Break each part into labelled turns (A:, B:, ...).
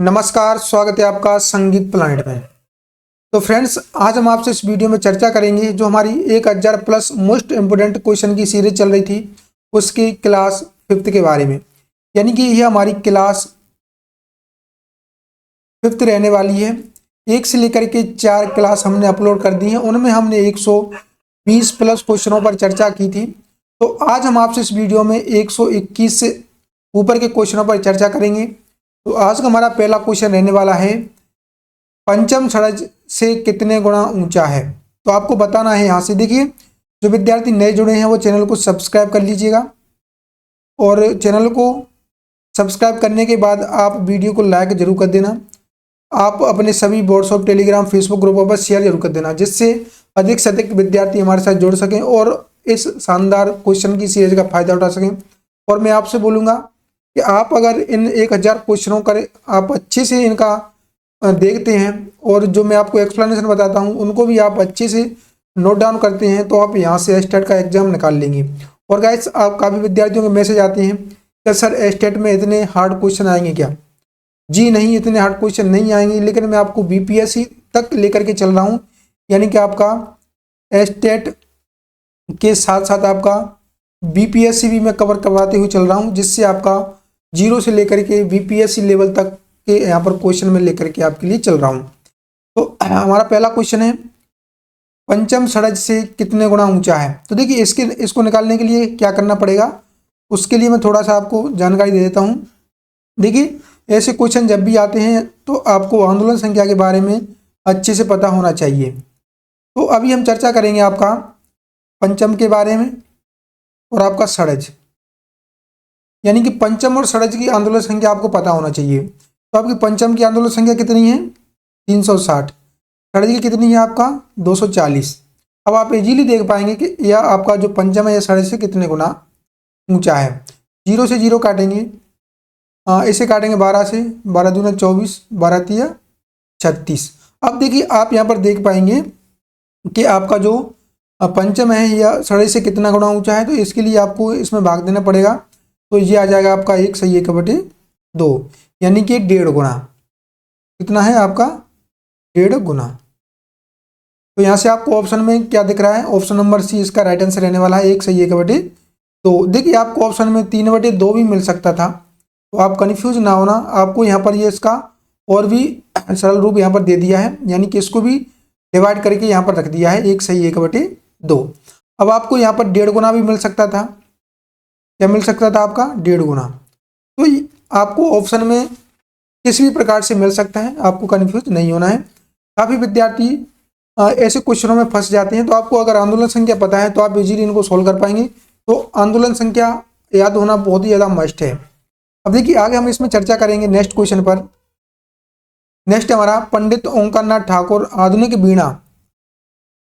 A: नमस्कार, स्वागत है आपका संगीत प्लानेट में। तो फ्रेंड्स, आज हम आपसे इस वीडियो में चर्चा करेंगे जो हमारी 1000 प्लस मोस्ट इम्पोर्टेंट क्वेश्चन की सीरीज चल रही थी उसकी क्लास 5th के बारे में। यानी कि यह हमारी क्लास 5th रहने वाली है। 1 से लेकर के 4 क्लास हमने अपलोड कर दी हैं, उनमें हमने 120 प्लस क्वेश्चनों पर चर्चा की थी। तो आज हम आपसे इस वीडियो में 121 से ऊपर के क्वेश्चनों पर चर्चा करेंगे। तो आज का हमारा पहला क्वेश्चन रहने वाला है, पंचम षड्ज से कितने गुना ऊंचा है। तो आपको बताना है यहाँ से। देखिए, जो विद्यार्थी नए जुड़े हैं वो चैनल को सब्सक्राइब कर लीजिएगा और चैनल को सब्सक्राइब करने के बाद आप वीडियो को लाइक जरूर कर देना। आप अपने सभी व्हाट्सएप, टेलीग्राम, फेसबुक ग्रुपों पर शेयर जरूर कर देना, जिससे अधिक से अधिक विद्यार्थी हमारे साथ जुड़ सकें और इस शानदार क्वेश्चन की सीरीज का फायदा उठा सकें। और मैं आपसे बोलूँगा कि आप अगर इन 1000 क्वेश्चनों का आप अच्छे से इनका देखते हैं और जो मैं आपको एक्सप्लेनेशन बताता हूं उनको भी आप अच्छे से नोट डाउन करते हैं तो आप यहां से एस्टेट का एग्जाम निकाल लेंगे। और गाइस, आप काफ़ी विद्यार्थियों के मैसेज आते हैं कि सर एस्टेट में इतने हार्ड क्वेश्चन आएंगे क्या। जी नहीं, इतने हार्ड क्वेश्चन नहीं आएंगे, लेकिन मैं आपको बीपीएससी तक लेकर के चल रहा हूँ। यानी कि आपका एस्टेट के साथ साथ आपका बीपीएससी भी मैं कवर करवाते हुए चल रहा हूँ, जिससे आपका 0 से लेकर के बीपीएससी लेवल तक के यहाँ पर क्वेश्चन में लेकर के आपके लिए चल रहा हूँ। तो हमारा पहला क्वेश्चन है, पंचम षड्ज से कितने गुना ऊंचा है। तो देखिए, इसको निकालने के लिए क्या करना पड़ेगा, उसके लिए मैं थोड़ा सा आपको जानकारी दे देता हूँ। देखिए, ऐसे क्वेश्चन जब भी आते हैं तो आपको आंदोलन संख्या के बारे में अच्छे से पता होना चाहिए। तो अभी हम चर्चा करेंगे आपका पंचम के बारे में और आपका षड्ज, यानी कि पंचम और षड्ज की आंदोलन संख्या आपको पता होना चाहिए। तो आपकी पंचम की आंदोलन संख्या कितनी है, 360। षड्ज की कितनी है आपका, 240। अब आप इजीली देख पाएंगे कि यह आपका जो पंचम है यह षड्ज से कितने गुना ऊंचा है। 0 से 0 काटेंगे, इसे काटेंगे 12 से, 12 दूना 24, 12 तिया 36। अब देखिए, आप यहाँ पर देख पाएंगे कि आपका जो पंचम है यह षड्ज से कितना गुना ऊंचा है। तो इसके लिए आपको इसमें भाग देना पड़ेगा। तो ये आ जाएगा आपका 1 सही 1/2, यानी कि 1.5 गुना। कितना है आपका, 1.5 गुना। तो यहाँ से आपको ऑप्शन में क्या दिख रहा है, ऑप्शन नंबर सी इसका राइट आंसर रहने वाला है, 1 सही 1/2। देखिए, आपको ऑप्शन में 3/2 भी मिल सकता था, तो आप कन्फ्यूज ना होना। आपको यहाँ पर ये इसका और भी सरल रूप यहाँ पर दे दिया है, यानी कि इसको भी डिवाइड करके यहाँ पर रख दिया है, 1 सही 1/2। अब आपको यहाँ पर 1.5 गुना भी मिल सकता था। क्या मिल सकता था आपका, 1.5 गुना। तो आपको ऑप्शन में किसी भी प्रकार से मिल सकता है, आपको कन्फ्यूज नहीं होना है। काफ़ी विद्यार्थी ऐसे क्वेश्चनों में फंस जाते हैं। तो आपको अगर आंदोलन संख्या पता है तो आप इजीली इनको सोल्व कर पाएंगे। तो आंदोलन संख्या याद होना बहुत ही ज़्यादा मस्ट है। अब देखिए, आगे हम इसमें चर्चा करेंगे नेक्स्ट क्वेश्चन पर। नेक्स्ट हमारा, पंडित ओंकारनाथ ठाकुर आधुनिक वीणा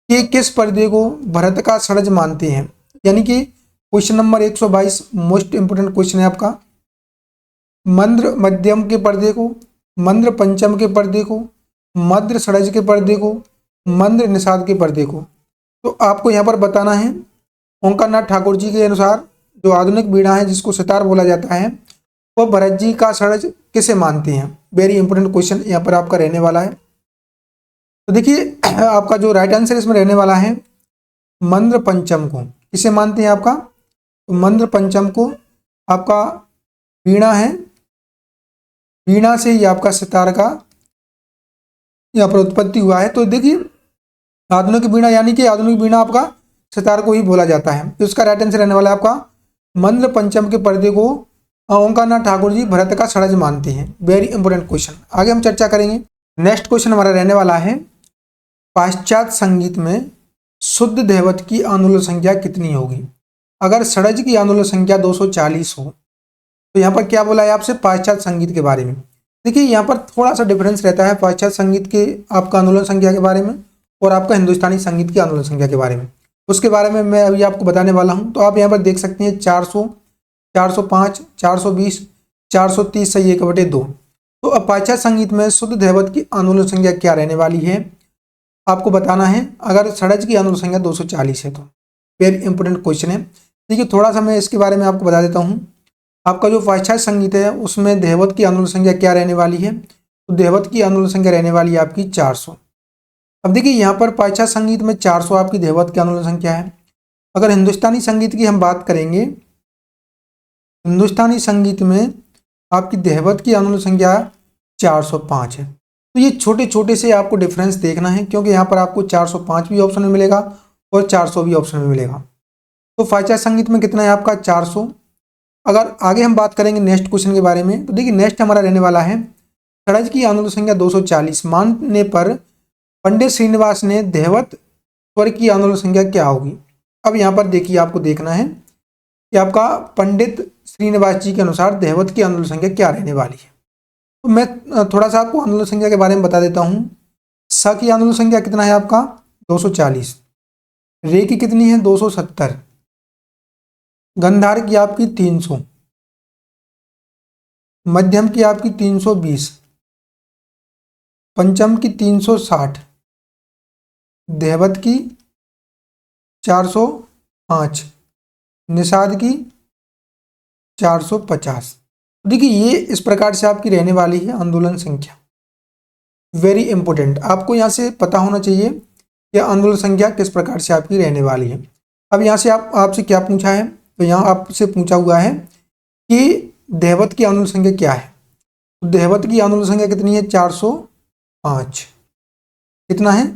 A: के किस पर्दे को भरत का षड्ज मानते हैं। यानी कि question number 122 most important question है आपका। मंद्र मध्यम के पर्दे को, मंद्र पंचम के पर्दे को, मद्र षड्ज के पर्दे को, मंद्र निषाद के पर्दे को। तो आपको यहाँ पर बताना है, ओंकारनाथ ठाकुर जी के अनुसार जो आधुनिक वीणा है जिसको सितार बोला जाता है, वो भरत जी का षड्ज किसे मानते हैं। वेरी इंपोर्टेंट क्वेश्चन यहाँ पर आपका रहने वाला है। तो देखिए, आपका जो राइट आंसर इसमें रहने वाला है, मंद्र पंचम को किसे मानते हैं आपका, तो मंद्र पंचम को आपका वीणा है, वीणा से ही आपका सितार का यहाँ पर उत्पत्ति हुआ है। तो देखिए, आधुनिक वीणा यानी कि आधुनिक वीणा आपका सितार को ही बोला जाता है। तो इसका राइट आंसर रहने वाला है आपका मंद्र पंचम के पर्दे को ओंकारनाथ ठाकुर जी भरत का षड्ज मानते हैं। वेरी इंपोर्टेंट क्वेश्चन, आगे हम चर्चा करेंगे। नेक्स्ट क्वेश्चन हमारा रहने वाला है, पाश्चात्य संगीत में शुद्ध दैवत की आंदोलन संख्या कितनी होगी। अगर षड्ज की आंदोलन संख्या 240 हो तो यहाँ पर क्या बोला है आपसे, पाश्चात्य संगीत के बारे में। देखिए, यहाँ पर थोड़ा सा डिफरेंस रहता है पाश्चात्य संगीत के आपका आंदोलन संख्या के बारे में और आपका हिंदुस्तानी संगीत की आंदोलन संख्या के बारे में। उसके बारे में मैं अभी आपको बताने वाला हूँ। तो आप यहाँ पर देख सकते हैं 400, 405, 420, 430 सही 1/2। तो अब पाश्चात्य संगीत में शुद्ध दैवत की आंदोलन संख्या क्या रहने वाली है आपको बताना है। अगर षड्ज की आंदोलन संख्या 240 है तो वेरी इंपोर्टेंट क्वेश्चन है। देखिए, थोड़ा सा मैं इसके बारे में आपको बता देता हूँ। आपका जो पाश्चात्य संगीत है उसमें दैवत की आंदोलन संख्या क्या रहने वाली है, तो देहवत की आंदोलन संख्या रहने वाली है आपकी 400। अब देखिए यहाँ पर पाश्चात्य संगीत में 400 आपकी देहवत की आंदोलन संख्या है। अगर हिंदुस्तानी संगीत की हम बात करेंगे, हिंदुस्तानी संगीत में आपकी देहवत की आंदोलन संख्या 405 है। तो ये छोटे छोटे से आपको डिफरेंस देखना है, क्योंकि यहाँ पर आपको 405 भी ऑप्शन में मिलेगा और 400 भी ऑप्शन में मिलेगा। तो पाश्चात्य संगीत में कितना है आपका 400। अगर आगे हम बात करेंगे नेक्स्ट क्वेश्चन के बारे में, तो देखिए नेक्स्ट हमारा रहने वाला है षड्ज की आंदोलन संख्या 240 मानने पर पंडित श्रीनिवास ने देहवत स्वर की आंदोलन संख्या क्या होगी। अब यहाँ पर देखिए आपको देखना है कि आपका पंडित श्रीनिवास जी के अनुसार देहवत की आंदोलन संख्या क्या रहने वाली है। तो मैं थोड़ा सा आपको आंदोलन संख्या के बारे में बता देता हूँ। स की आंदोलन संख्या कितना है आपका 240, रे की कितनी है 270, गंधार की आपकी 300, मध्यम की आपकी 320, पंचम की 360, देहवत की 405, निषाद की 450। देखिए ये इस प्रकार से आपकी रहने वाली है आंदोलन संख्या। वेरी इंपॉर्टेंट, आपको यहाँ से पता होना चाहिए कि आंदोलन संख्या किस प्रकार से आपकी रहने वाली है। अब यहाँ से आपसे क्या पूछा है, तो यहाँ आपसे पूछा हुआ है कि देहवत की आंदोलन संख्या क्या है। तो देहवत की आंदोलन संख्या कितनी है 405, कितना है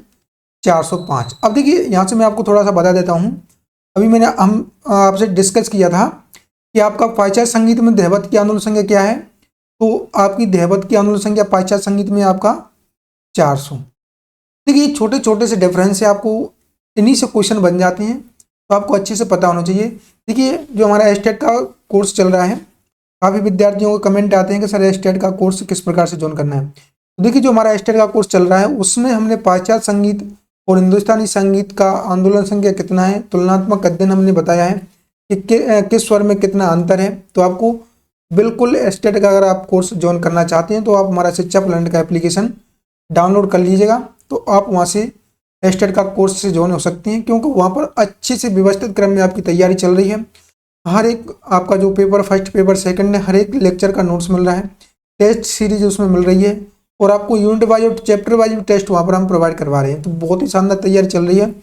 A: 405। अब देखिए यहाँ से मैं आपको थोड़ा सा बता देता हूँ। अभी हम आपसे डिस्कस किया था कि आपका पाश्चात्य संगीत में देहवत की आंदोलन संख्या क्या है। तो आपकी देहवत की आंदोलन संख्या पाश्चात्य संगीत में आपका 400। देखिए छोटे छोटे से डिफरेंस से आपको इन्हीं से क्वेश्चन बन जाते हैं, तो आपको अच्छे से पता होना चाहिए। देखिए जो हमारा एस्टेट का कोर्स चल रहा है, काफ़ी विद्यार्थियों को कमेंट आते हैं कि सर एस्टेट का कोर्स किस प्रकार से ज्वाइन करना है। तो देखिए जो हमारा एस्टेट का कोर्स चल रहा है उसमें हमने पाश्चात्य संगीत और हिंदुस्तानी संगीत का आंदोलन संख्या कितना है, तुलनात्मक अध्ययन हमने बताया है कि किस स्वर में कितना अंतर है। तो आपको बिल्कुल एस्टेट का अगर आप कोर्स ज्वाइन करना चाहते हैं तो आप हमारा शिक्षा प्लान का एप्लीकेशन डाउनलोड कर लीजिएगा, तो आप वहाँ से एस्टेट का कोर्स से ज्वाइन हो सकते हैं, क्योंकि वहाँ पर अच्छे से व्यवस्थित क्रम में आपकी तैयारी चल रही है। हर एक आपका जो पेपर फर्स्ट पेपर सेकंड है हर एक लेक्चर का नोट्स मिल रहा है, टेस्ट सीरीज उसमें मिल रही है, और आपको यूनिट वाइज और चैप्टर वाइज टेस्ट वहाँ पर हम प्रोवाइड करवा रहे हैं। तो बहुत ही शानदार तैयारी चल रही है।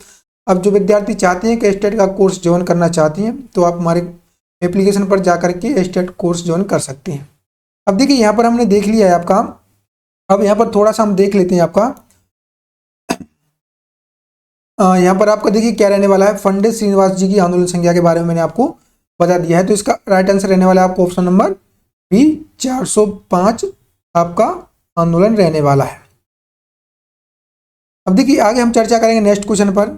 A: अब जो विद्यार्थी चाहते हैं कि एस्टेट का कोर्स ज्वाइन करना चाहते हैं तो आप हमारे एप्लीकेशन पर जा करके एस्टेट कोर्स ज्वाइन कर सकते हैं। अब देखिए यहाँ पर हमने देख लिया है आपका, अब यहाँ पर थोड़ा सा हम देख लेते हैं आपका यहाँ पर आपका देखिए क्या रहने वाला है। पंडित श्रीनिवास जी की आंदोलन संख्या के बारे में मैंने आपको बता दिया है, तो इसका राइट आंसर रहने वाला है आपको ऑप्शन नंबर बी 405 आपका आंदोलन रहने वाला है। अब देखिए आगे हम चर्चा करेंगे नेक्स्ट क्वेश्चन पर।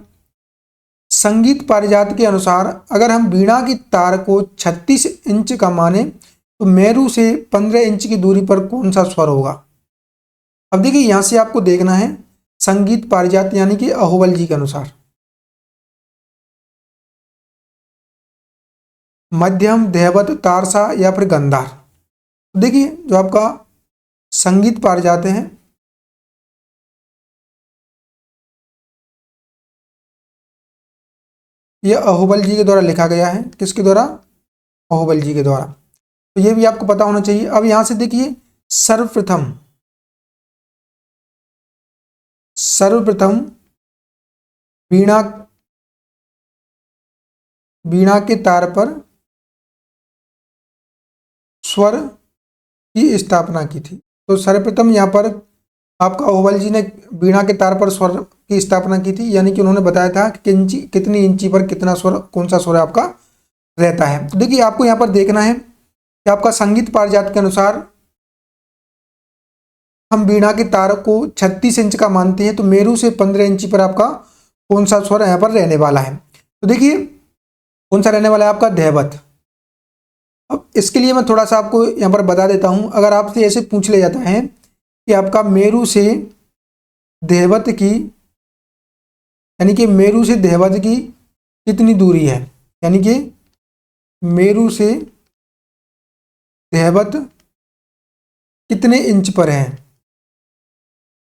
A: संगीत पारिजात के अनुसार अगर हम वीणा की तार को 36 इंच का माने तो मेरू से 15 इंच की दूरी पर कौन सा स्वर होगा। अब देखिए यहां से आपको देखना है संगीत पारिजात यानी कि अहोबल जी के अनुसार मध्यम, देहवत, तारसा या फिर गंधार। देखिए जो आपका संगीत पारिजात हैं यह अहोबल जी के द्वारा लिखा गया है। किसके द्वारा, अहोबल जी के द्वारा। तो ये भी आपको पता होना चाहिए। अब यहां से देखिए सर्वप्रथम वीणा के तार पर स्वर की स्थापना की थी। तो सर्वप्रथम यहाँ पर आपका अहोबल जी ने वीणा के तार पर स्वर की स्थापना की थी, यानी कि उन्होंने बताया था कि कितनी इंची पर कितना स्वर, कौन सा स्वर आपका रहता है। तो देखिए आपको यहाँ पर देखना है कि आपका संगीत पारिजात के अनुसार हम वीणा के तार को 36 इंच का मानते हैं, तो मेरू से 15 इंची पर आपका कौन सा स्वर यहाँ पर रहने वाला है। तो देखिए कौन सा रहने वाला है आपका देहवत। अब इसके लिए मैं थोड़ा सा आपको यहाँ पर बता देता हूँ। अगर आपसे ऐसे पूछ लिया जाता है कि आपका मेरू से देहवत की, यानी कि मेरू से देहवत की कितनी दूरी है, यानी कि मेरू से देहवत कितने इंच पर है,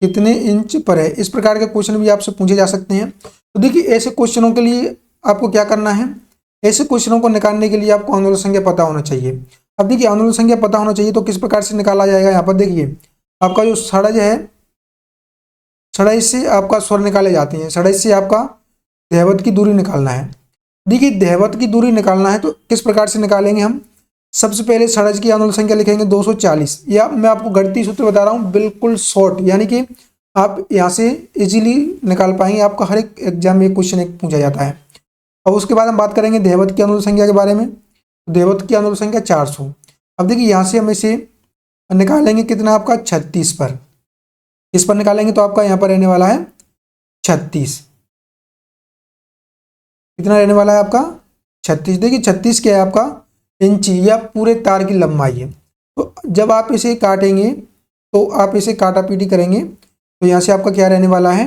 A: कितने इंच पर है, इस प्रकार के क्वेश्चन भी आपसे पूछे जा सकते हैं। तो देखिए ऐसे क्वेश्चनों के लिए आपको क्या करना है, ऐसे क्वेश्चनों को निकालने के लिए आपको आंदोलन संख्या पता होना चाहिए। अब देखिए आंदोलन संख्या पता होना चाहिए तो किस प्रकार से निकाला जाएगा। यहाँ पर देखिए आपका जो षडज है, षडज से आपका स्वर निकाले जाते हैं। षडज से आपका दैवत की दूरी निकालना है। देखिए दैवत की दूरी निकालना है तो किस प्रकार से निकालेंगे हम। सबसे पहले षडज की आंदोलन संख्या लिखेंगे 240, या मैं आपको गणितीय सूत्र बता रहा हूँ बिल्कुल शॉर्ट, यानी कि आप यहाँ से इजीली निकाल पाएंगे। आपका हर एक एग्जाम में क्वेश्चन एक पूछा जाता है। और उसके बाद हम बात करेंगे दैवत की आंदोलन संख्या के बारे में। दैवत की आंदोलन संख्या 400। अब देखिए यहाँ से हम इसे निकालेंगे कितना, आपका 36 पर। इस पर निकालेंगे तो आपका यहाँ पर रहने वाला है 36। कितना रहने वाला है आपका 36। देखिए 36 क्या है आपका इंची, या पूरे तार की लंबाई है। तो जब आप इसे काटेंगे तो आप इसे काटा पीटी करेंगे तो यहाँ से आपका क्या रहने वाला है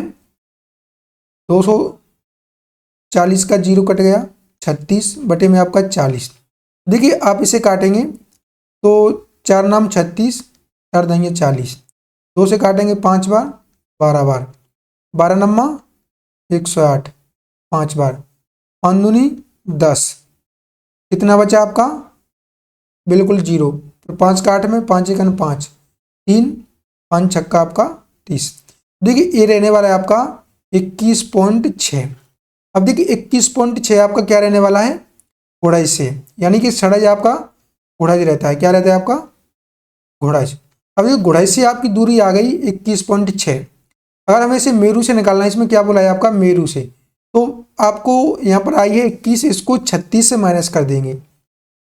A: 240 का 0 कट गया, 36 बटे में आपका 40। देखिए आप इसे काटेंगे तो 4 नाम 36, 4 देंगे 40, 2 से काटेंगे 5 बार, 12 बार, 12 नम्मा 108, 5 बार, 5 दूनी 10। कितना बचा आपका बिल्कुल 0। तो 5 का 8 में 5 एकन 5, 3, 5 छक्का आपका 30। देखिए ये रहने वाला है आपका 21.6। अब देखिए 21.6 आपका क्या रहने वाला है गुड़ज से, यानी कि षडज आपका गुड़ज रहता है। क्या रहता है आपका गुड़ज। अब ये गुड़ज से आपकी दूरी आ गई 21.6। अगर हमें इसे मेरू से निकालना है, इसमें क्या बोला है आपका मेरू से, तो आपको यहाँ पर आई है 21, इसको 36 से माइनस कर देंगे।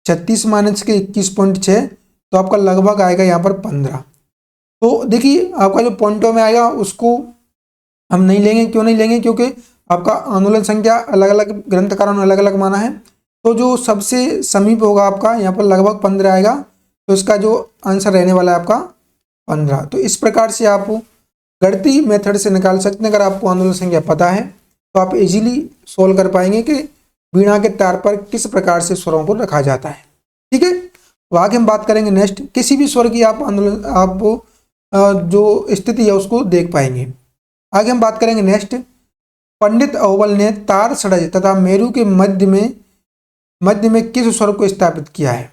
A: 36 माइनस के 21.6 तो आपका लगभग आएगा यहाँ पर 15। तो देखिए आपका जो पॉइंटों में आएगा उसको हम नहीं लेंगे। क्यों नहीं लेंगे, क्योंकि आपका आंदोलन संख्या अलग अलग ग्रंथकारों ने अलग अलग माना है। तो जो सबसे समीप होगा आपका यहाँ पर लगभग 15 आएगा, तो इसका जो आंसर रहने वाला है आपका 15। तो इस प्रकार से आप गणितीय मेथड से निकाल सकते हैं। अगर आपको आंदोलन संख्या पता है तो आप इजीली सोल्व कर पाएंगे कि वीणा के तार पर किस प्रकार से स्वरों को रखा जाता है। ठीक है, तो आगे हम बात करेंगे नेक्स्ट, किसी भी स्वर की आप आंदोलन आप जो स्थिति है उसको देख पाएंगे। आगे हम बात करेंगे नेक्स्ट, पंडित अव्वल ने तार षडज तथा मेरू के मध्य में किस स्वर को स्थापित किया है,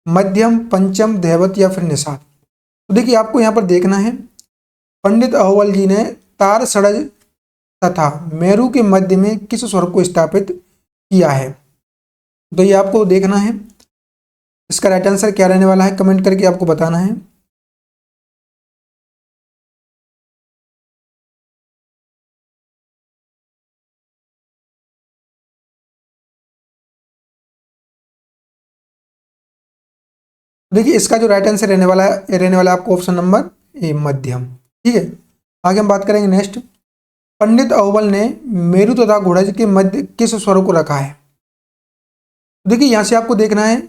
A: मध्यम, पंचम, दैवत या फिर निषाद। तो देखिए आपको यहाँ पर देखना है, पंडित अव्वल जी ने तार षडज तथा मेरू के मध्य में किस स्वर को स्थापित किया है। तो ये आपको देखना है, इसका राइट आंसर क्या रहने वाला है कमेंट करके आपको बताना है। देखिए इसका जो राइट आंसर रहने वाला है, ये रहने वाला है आपको ऑप्शन नंबर ए, मध्यम। ठीक है, आगे हम बात करेंगे नेक्स्ट, पंडित अव्वल ने मेरू तथा घोड़ज के मध्य किस स्वर को रखा है। देखिए यहां से आपको देखना है,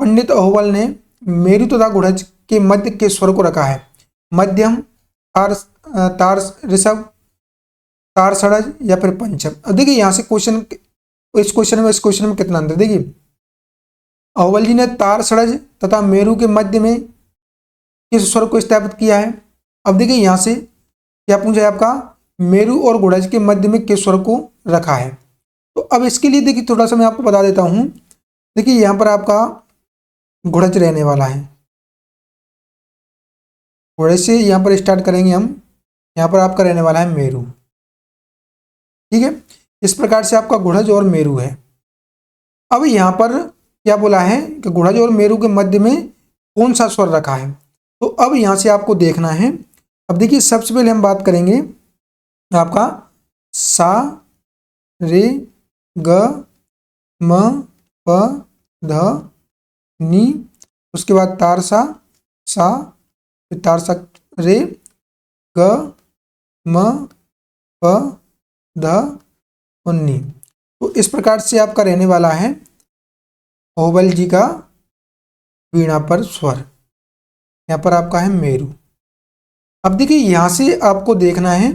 A: पंडित अव्वल ने मेरू तथा घोड़ज के मध्य के स्वर को रखा है, मध्यम, तार ऋषभ, तार षडज या फिर पंचम। अब देखिए यहां से क्वेश्चन, इस क्वेश्चन में कितना अंतर, देखिए अव्वल जी ने तार षडज तथा मेरू के मध्य में किस स्वर को स्थापित किया है। अब देखिए यहां से क्या पूछा है आपका, मेरू और घोड़ज के मध्य में किस स्वर को रखा है। तो अब इसके लिए देखिए थोड़ा सा मैं आपको बता देता हूं। देखिए यहां पर आपका घोड़ज रहने वाला है, घोड़ज से यहां पर स्टार्ट करेंगे हम, यहां पर आपका रहने वाला है मेरू। ठीक है, इस प्रकार से आपका घोड़ज और मेरू है। अब यहां पर क्या बोला है कि घोड़ज और मेरू के मध्य में कौन सा स्वर रखा है। तो अब यहां से आपको देखना है। अब देखिए सबसे पहले हम बात करेंगे आपका सा रे ग म प ध नी, उसके बाद तार सा, फिर तार सा रे ग म प ध और नी। तो इस प्रकार से आपका रहने वाला है अव्वल जी का वीणा पर स्वर। यहाँ पर आपका है मेरू। अब देखिए यहां से आपको देखना है,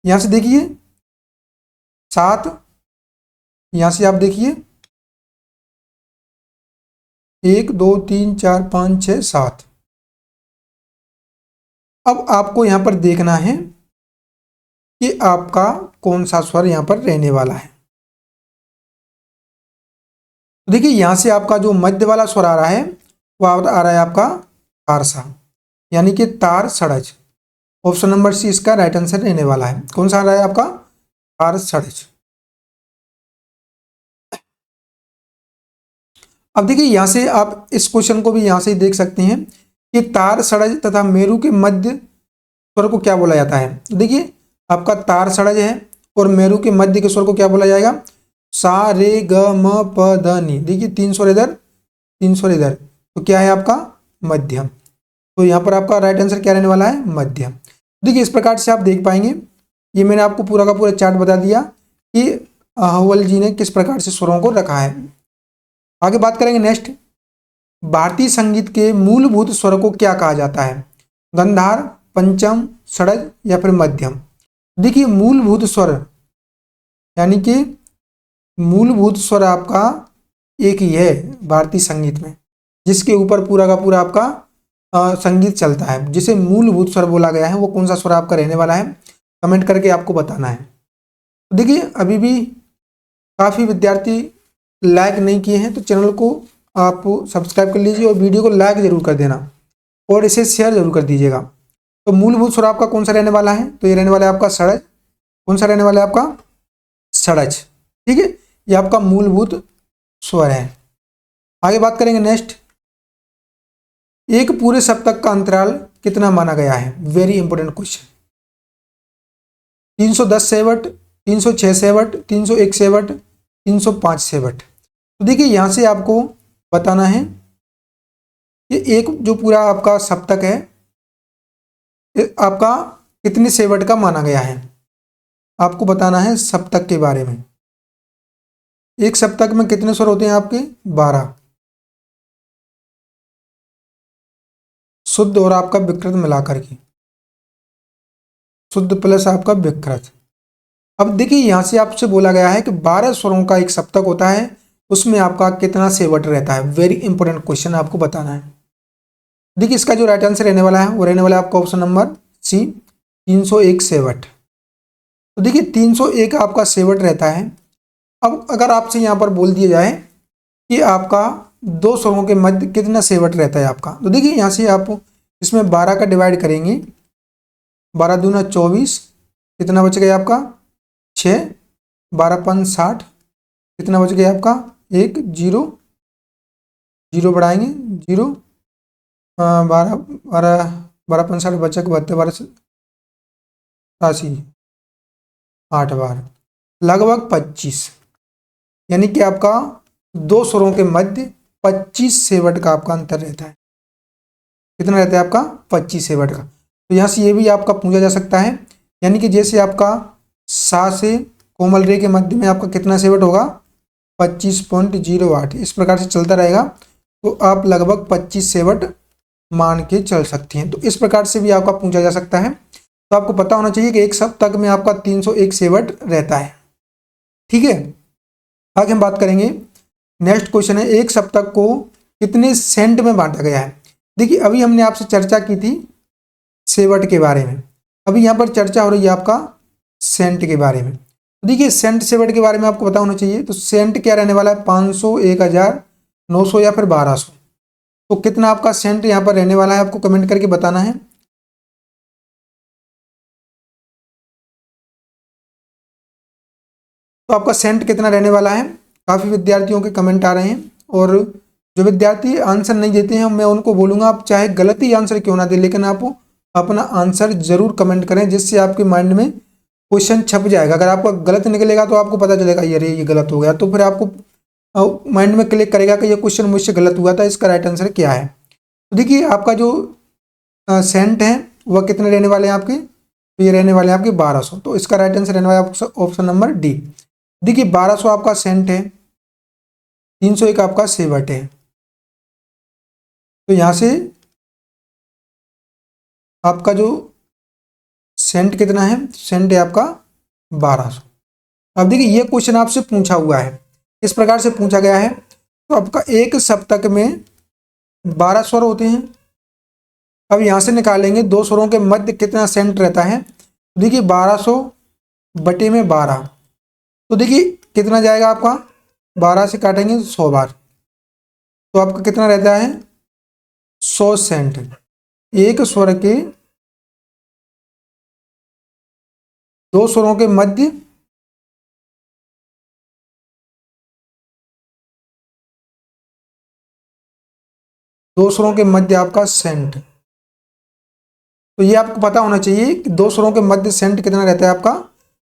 A: यहां से देखिए 7, यहां से आप देखिए 1 2 3 4 5 6 7। अब आपको यहां पर देखना है कि आपका कौन सा स्वर यहां पर रहने वाला है। देखिए यहां से आपका जो मध्य वाला स्वर आ रहा है वो आ रहा है आपका तारसा। यानी कि तार सड़ज। ऑप्शन नंबर सी इसका राइट आंसर रहने वाला है। कौन सा आ रहा है आपका? तार सड़ज। अब देखिए यहां से आप इस क्वेश्चन को भी यहां से देख सकते हैं कि तार सड़ज तथा मेरु के मध्य स्वर को क्या बोला जाता है। देखिए आपका तार सड़ज है और मेरु के मध्य के स्वर को क्या बोला जाएगा? सा रे ग म प ध नि। देखिए 3 स्वर इधर, 3 स्वर इधर, तो क्या है आपका? मध्यम। तो यहाँ पर आपका राइट आंसर क्या रहने वाला है? मध्यम। देखिए इस प्रकार से आप देख पाएंगे, ये मैंने आपको पूरा का पूरा चार्ट बता दिया कि हवल जी ने किस प्रकार से स्वरों को रखा है। आगे बात करेंगे नेक्स्ट, भारतीय संगीत के मूलभूत स्वर को क्या कहा जाता है? गंधार, पंचम, षडज या फिर मध्यम। देखिए मूलभूत स्वर यानी कि मूलभूत स्वर आपका एक ही है भारतीय संगीत में, जिसके ऊपर पूरा का पूरा आपका संगीत चलता है, जिसे मूलभूत स्वर बोला गया है। वो कौन सा स्वर आपका रहने वाला है? कमेंट करके आपको बताना है। देखिए अभी भी काफ़ी विद्यार्थी लाइक नहीं किए हैं, तो चैनल को आप सब्सक्राइब कर लीजिए और वीडियो को लाइक जरूर कर देना और इसे शेयर जरूर कर दीजिएगा। तो मूलभूत स्वर आपका कौन सा रहने वाला है? तो ये रहने वाला है आपका षडज। कौन सा रहने वाला है आपका? षडज। ठीक है, ये आपका मूलभूत स्वर है। आगे बात करेंगे नेक्स्ट, एक पूरे सप्तक का अंतराल कितना माना गया है? Very important question. 310 सेवट, 306 सेवट, 301 सेवट, 305 सेवट। तो देखिए यहां से आपको बताना है कि एक जो पूरा आपका सप्तक है आपका कितने सेवट का माना गया है। आपको बताना है सप्तक के बारे में। एक सप्तक में कितने स्वर होते हैं आपके? 12 शुद्ध और आपका विकृत मिलाकर के, शुद्ध प्लस आपका विकृत। अब देखिए यहां से आपसे बोला गया है कि 12 स्वरों का एक सप्तक होता है, उसमें आपका कितना सेवट रहता है। वेरी इंपॉर्टेंट क्वेश्चन आपको बताना है। देखिए इसका जो राइट आंसर रहने वाला है वो रहने वाला है आपका ऑप्शन नंबर सी, 301 सेवट। तो देखिए 301 आपका सेवट रहता है। अब अगर आपसे यहाँ पर बोल दिया जाए कि आपका दो स्वरों के मध्य कितना सेवट रहता है आपका, तो देखिए यहाँ से आप इसमें 12 का डिवाइड करेंगे, 12 दूना 24, कितना बच गया आपका? 6, 12 पंच 60, कितना बच गया आपका? 1 0 0 बढ़ाएंगे 0, 12 12 12 पंच 60 बचा के 72, 12 80, 8 बार लगभग 25, यानी कि आपका दो स्वरों के मध्य 25 सेवट का आपका अंतर रहता है। कितना रहता है आपका? 25 सेवट का। तो यहाँ से ये भी आपका पूछा जा सकता है, यानी कि जैसे आपका सा से कोमल रे के मध्य में आपका कितना सेवट होगा? 25.08। इस प्रकार से चलता रहेगा, तो आप लगभग 25 सेवट मान के चल सकते हैं। तो इस प्रकार से भी आपका पूछा जा सकता है। तो आपको पता होना चाहिए कि एक सप्तक में आपका 301 सेवट रहता है। ठीक है, आगे हम बात करेंगे। नेक्स्ट क्वेश्चन है, एक सप्तक को कितने सेंट में बांटा गया है? देखिए अभी हमने आपसे चर्चा की थी सेवट के बारे में, अभी यहाँ पर चर्चा हो रही है आपका सेंट के बारे में। देखिए सेंट सेवट के बारे में आपको पता होना चाहिए। तो सेंट क्या रहने वाला है? 500, 1000, 900 या फिर 1200। तो कितना आपका सेंट यहाँ पर रहने वाला है, आपको कमेंट करके बताना है। तो आपका सेंट कितना रहने वाला है? काफ़ी विद्यार्थियों के कमेंट आ रहे हैं, और जो विद्यार्थी आंसर नहीं देते हैं मैं उनको बोलूँगा आप चाहे गलत ही आंसर क्यों ना दें, लेकिन आप अपना आंसर जरूर कमेंट करें, जिससे आपके माइंड में क्वेश्चन छप जाएगा। अगर आपका गलत निकलेगा तो आपको पता चलेगा ये गलत हो गया, तो फिर आपको माइंड में क्लिक करेगा कि ये क्वेश्चन मुझसे गलत हुआ था, इसका राइट आंसर क्या है। तो देखिए आपका जो सेंट है वह कितने रहने वाले हैं आपके? तो ये रहने वाले हैं आपके 1200। तो इसका राइट आंसर रहने वाला है ऑप्शन नंबर डी। देखिए 1200 आपका सेंट है, 301 आपका सेवट है। तो यहाँ से आपका जो सेंट कितना है? सेंट है आपका 1200। अब देखिए ये क्वेश्चन आपसे पूछा हुआ है, इस प्रकार से पूछा गया है। तो आपका एक सप्तक में 12 स्वर होते हैं। अब यहाँ से निकालेंगे दो स्वरों के मध्य कितना सेंट रहता है। देखिए 1200 बटे में 12, तो देखिए कितना जाएगा आपका? 12 से काटेंगे 100 बार, तो आपका कितना रहता है? 100 सेंट। एक स्वर के दो स्वरों के मध्य आपका सेंट। तो ये आपको पता होना चाहिए कि दो स्वरों के मध्य सेंट कितना रहता है आपका,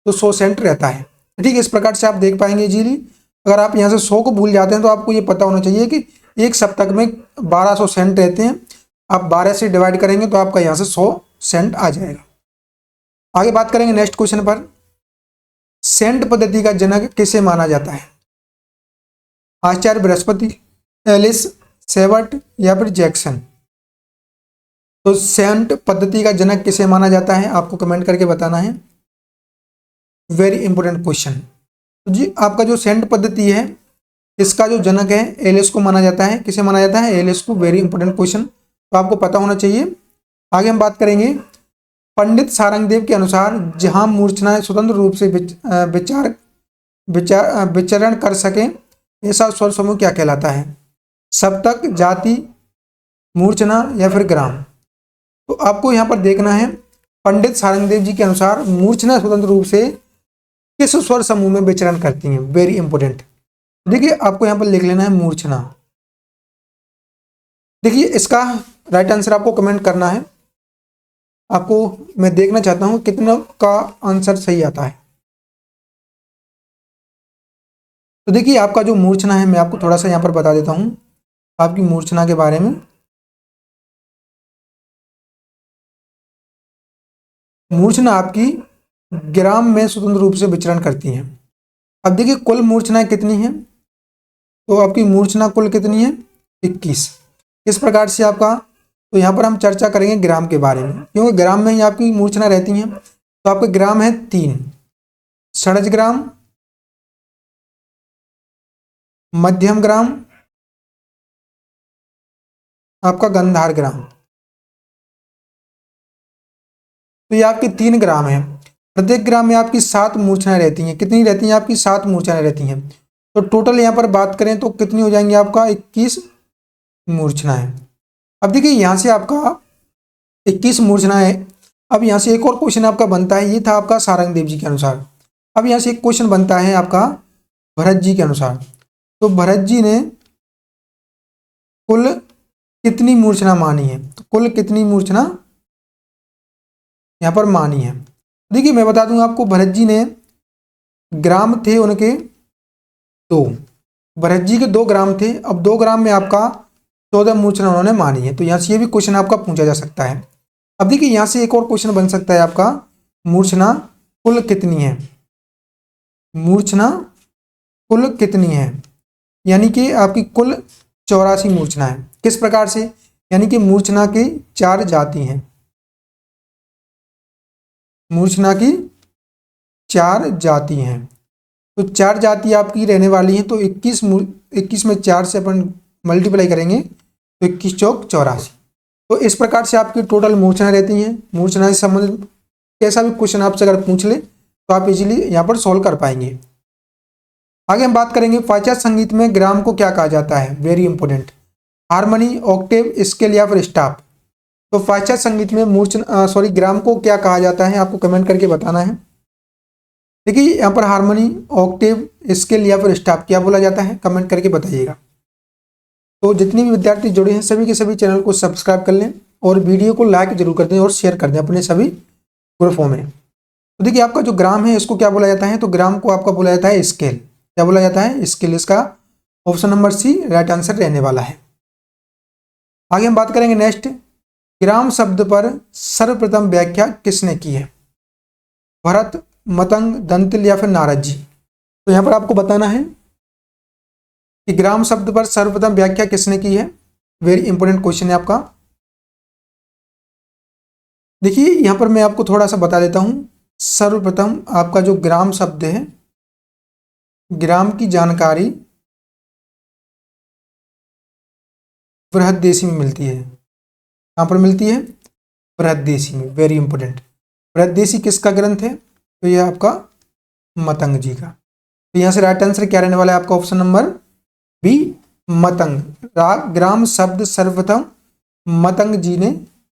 A: तो 100 सेंट रहता है। ठीक है, इस प्रकार से आप देख पाएंगे इजीली। अगर आप यहाँ से 100 को भूल जाते हैं तो आपको ये पता होना चाहिए कि एक सप्तक में 1200 सेंट रहते हैं। आप 12 से डिवाइड करेंगे तो आपका यहाँ से 100 सेंट आ जाएगा। आगे बात करेंगे नेक्स्ट क्वेश्चन पर। सेंट पद्धति का जनक किसे माना जाता है? आचार्य बृहस्पति, एलिस, सेवर्ट या फिर जैक्सन। तो सेंट पद्धति का जनक किसे माना जाता है आपको कमेंट करके बताना है। Very important question. तो जी आपका जो सेंट पद्धति है इसका जो जनक है एलिस को माना जाता है। किसे माना जाता है? एलिस को। वेरी इंपॉर्टेंट क्वेश्चन, तो आपको पता होना चाहिए। आगे हम बात करेंगे पंडित सारंगदेव के अनुसार जहां मूर्छनाएं स्वतंत्र रूप से विचरण कर सके ऐसा स्वर समूह क्या कहलाता है? सप्तक, जाति, मूर्छना या फिर ग्राम। तो आपको यहाँ पर देखना है पंडित सारंगदेव जी के अनुसार मूर्छना स्वतंत्र रूप से किस स्वर समूह में विचरण करती हैं। Very important. देखिए आपको यहाँ पर लिख लेना है मूर्छना। देखिए इसका राइट आंसर आपको कमेंट करना है। आपको मैं देखना चाहता हूं कितना का आंसर सही आता है। तो देखिए आपका जो मूर्छना है मैं आपको थोड़ा सा यहाँ पर बता देता हूं आपकी मूर्छना के बारे में। मूर्छना आपकी ग्राम में स्वतंत्र रूप से विचरण करती हैं। अब देखिए कुल मूर्छनाएं कितनी हैं? तो आपकी मूर्छना कुल कितनी है? 21। किस प्रकार से आपका, तो यहाँ पर हम चर्चा करेंगे ग्राम के बारे में, क्योंकि ग्राम में ही आपकी मूर्छना रहती हैं। तो आपके ग्राम है 3, षडज ग्राम, मध्यम ग्राम, आपका गंधार ग्राम। तो ये आपके 3 ग्राम है। प्रत्येक ग्राम में आपकी 7 मूर्छनाएं रहती हैं। कितनी रहती हैं? आपकी 7 मूर्छनाएं रहती हैं। तो टोटल यहाँ पर बात करें तो कितनी हो जाएंगी आपका 21 मूर्छनाएं। अब देखिए यहाँ से आपका 21 मूर्छनाएं। अब यहाँ से एक और क्वेश्चन आपका बनता है, ये था आपका सारंगदेव जी के अनुसार। अब यहाँ से एक क्वेश्चन बनता है आपका भरत जी के अनुसार। तो भरत जी ने कुल कितनी मूर्छना मानी है? तो कुल कितनी मूर्छना यहाँ पर मानी है? देखिए मैं बता दूं आपको, भरत जी ने ग्राम थे उनके 2, भरत जी के 2 ग्राम थे। अब 2 ग्राम में आपका 14 मूर्छना उन्होंने मानी है। तो यहाँ से ये भी क्वेश्चन आपका पूछा जा सकता है। अब देखिए यहाँ से एक और क्वेश्चन बन सकता है आपका, मूर्छना कुल कितनी है? मूर्छना कुल कितनी है? यानी कि आपकी कुल 84 मूर्छना है। किस प्रकार से? यानी कि मूर्छना की 4 जाति हैं। मूर्छना की 4 जाति हैं। तो 4 जाति आपकी रहने वाली हैं। तो 21 में 4 से अपन मल्टीप्लाई करेंगे तो 21 चौक 84। तो इस प्रकार से आपकी टोटल मूर्छना रहती हैं। मूर्छना से संबंधित कैसा भी क्वेश्चन आपसे अगर पूछ ले तो आप इजीली यहाँ पर सॉल्व कर पाएंगे। आगे हम बात करेंगे पाश्चात्य संगीत में ग्राम को क्या कहा जाता है? Very important. Harmony, Octave, scale या फिर स्टाफ। तो पाश्चात्य संगीत में ग्राम को क्या कहा जाता है आपको कमेंट करके बताना है। देखिए यहाँ पर हारमोनी, ऑक्टेव, स्केल या फिर स्टाफ क्या बोला जाता है कमेंट करके बताइएगा। तो जितने भी विद्यार्थी जुड़े हैं सभी के सभी चैनल को सब्सक्राइब कर लें और वीडियो को लाइक जरूर कर दें और शेयर कर दें अपने सभी ग्रुपों में। तो देखिए आपका जो ग्राम है इसको क्या बोला जाता है? तो ग्राम को आपका बोला जाता है स्केल। क्या बोला जाता है? स्केल। इसका option number C right answer रहने वाला है। आगे हम बात करेंगे नेक्स्ट, ग्राम शब्द पर सर्वप्रथम व्याख्या किसने की है? भरत, मतंग, दंतिल या फिर नारद जी। तो यहाँ पर आपको बताना है कि ग्राम शब्द पर सर्वप्रथम व्याख्या किसने की है। वेरी इंपॉर्टेंट क्वेश्चन है आपका। देखिए यहाँ पर मैं आपको थोड़ा सा बता देता हूं। सर्वप्रथम आपका जो ग्राम शब्द है, ग्राम की जानकारी बृहददेशी में मिलती है। कहाँ पर मिलती है? बृहददेशी में। Very important. बृहददेशी किसका ग्रंथ है? तो यह आपका मतंग जी का। तो यहाँ से राइट आंसर क्या रहने वाला है आपका? Option number B, Matang. ग्राम शब्द सर्वप्रथम मतंग जी ने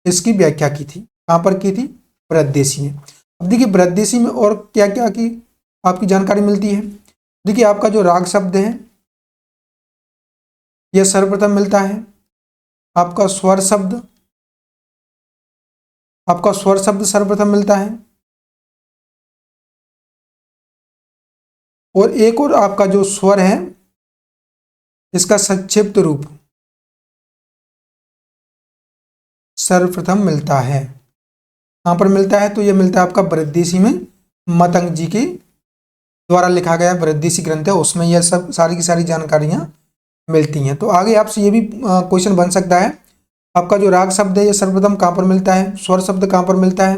A: इसकी व्याख्या की थी। कहाँ पर की थी? बृहदेशी में। अब देखिए बृहदेशी में और क्या क्या की आपकी जानकारी मिलती है। देखिए आपका जो राग शब्द है यह सर्वप्रथम मिलता है। आपका स्वर शब्द सर्वप्रथम मिलता है। और एक और आपका जो स्वर है इसका संक्षिप्त रूप सर्वप्रथम मिलता है। कहाँ पर मिलता है? तो यह मिलता है आपका बृहदेशी में, मतंग जी के द्वारा लिखा गया बृहदेशी ग्रंथ है, उसमें यह सब सारी की सारी जानकारियां मिलती हैं। तो आगे आपसे ये भी क्वेश्चन बन सकता है, आपका जो राग शब्द है ये सर्वप्रथम कहाँ पर मिलता है, स्वर शब्द कहाँ पर मिलता है,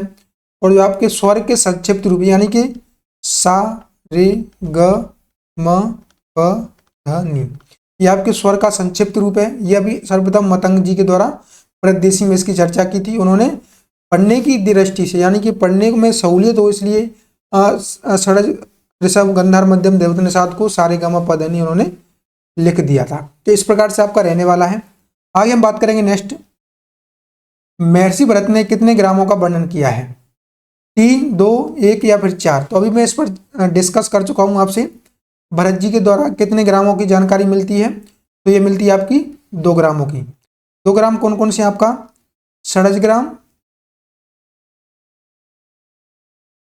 A: और जो आपके स्वर के संक्षिप्त रूप यानी कि सा रे ग म प ध नि, ये आपके स्वर का संक्षिप्त रूप है। यह भी सर्वप्रथम मतंग जी के द्वारा बृहदेशी में इसकी चर्चा की थी। उन्होंने पढ़ने की दृष्टि से यानी कि पढ़ने में सहूलियत हो इसलिए षड्ज ऋषभ गंधार मध्यम देवत निषाद को सारे गामा पधनी उन्होंने लिख दिया था। तो इस प्रकार से आपका रहने वाला है। आगे हम बात करेंगे नेक्स्ट, महर्षि भरत ने कितने ग्रामों का वर्णन किया है? 3, 2, 1 या फिर 4? तो अभी मैं इस पर डिस्कस कर चुका हूं आपसे। भरत जी के द्वारा कितने ग्रामों की जानकारी मिलती है? तो ये मिलती है आपकी 2 ग्रामों की। 2 ग्राम कौन कौन से? आपका षड्ज ग्राम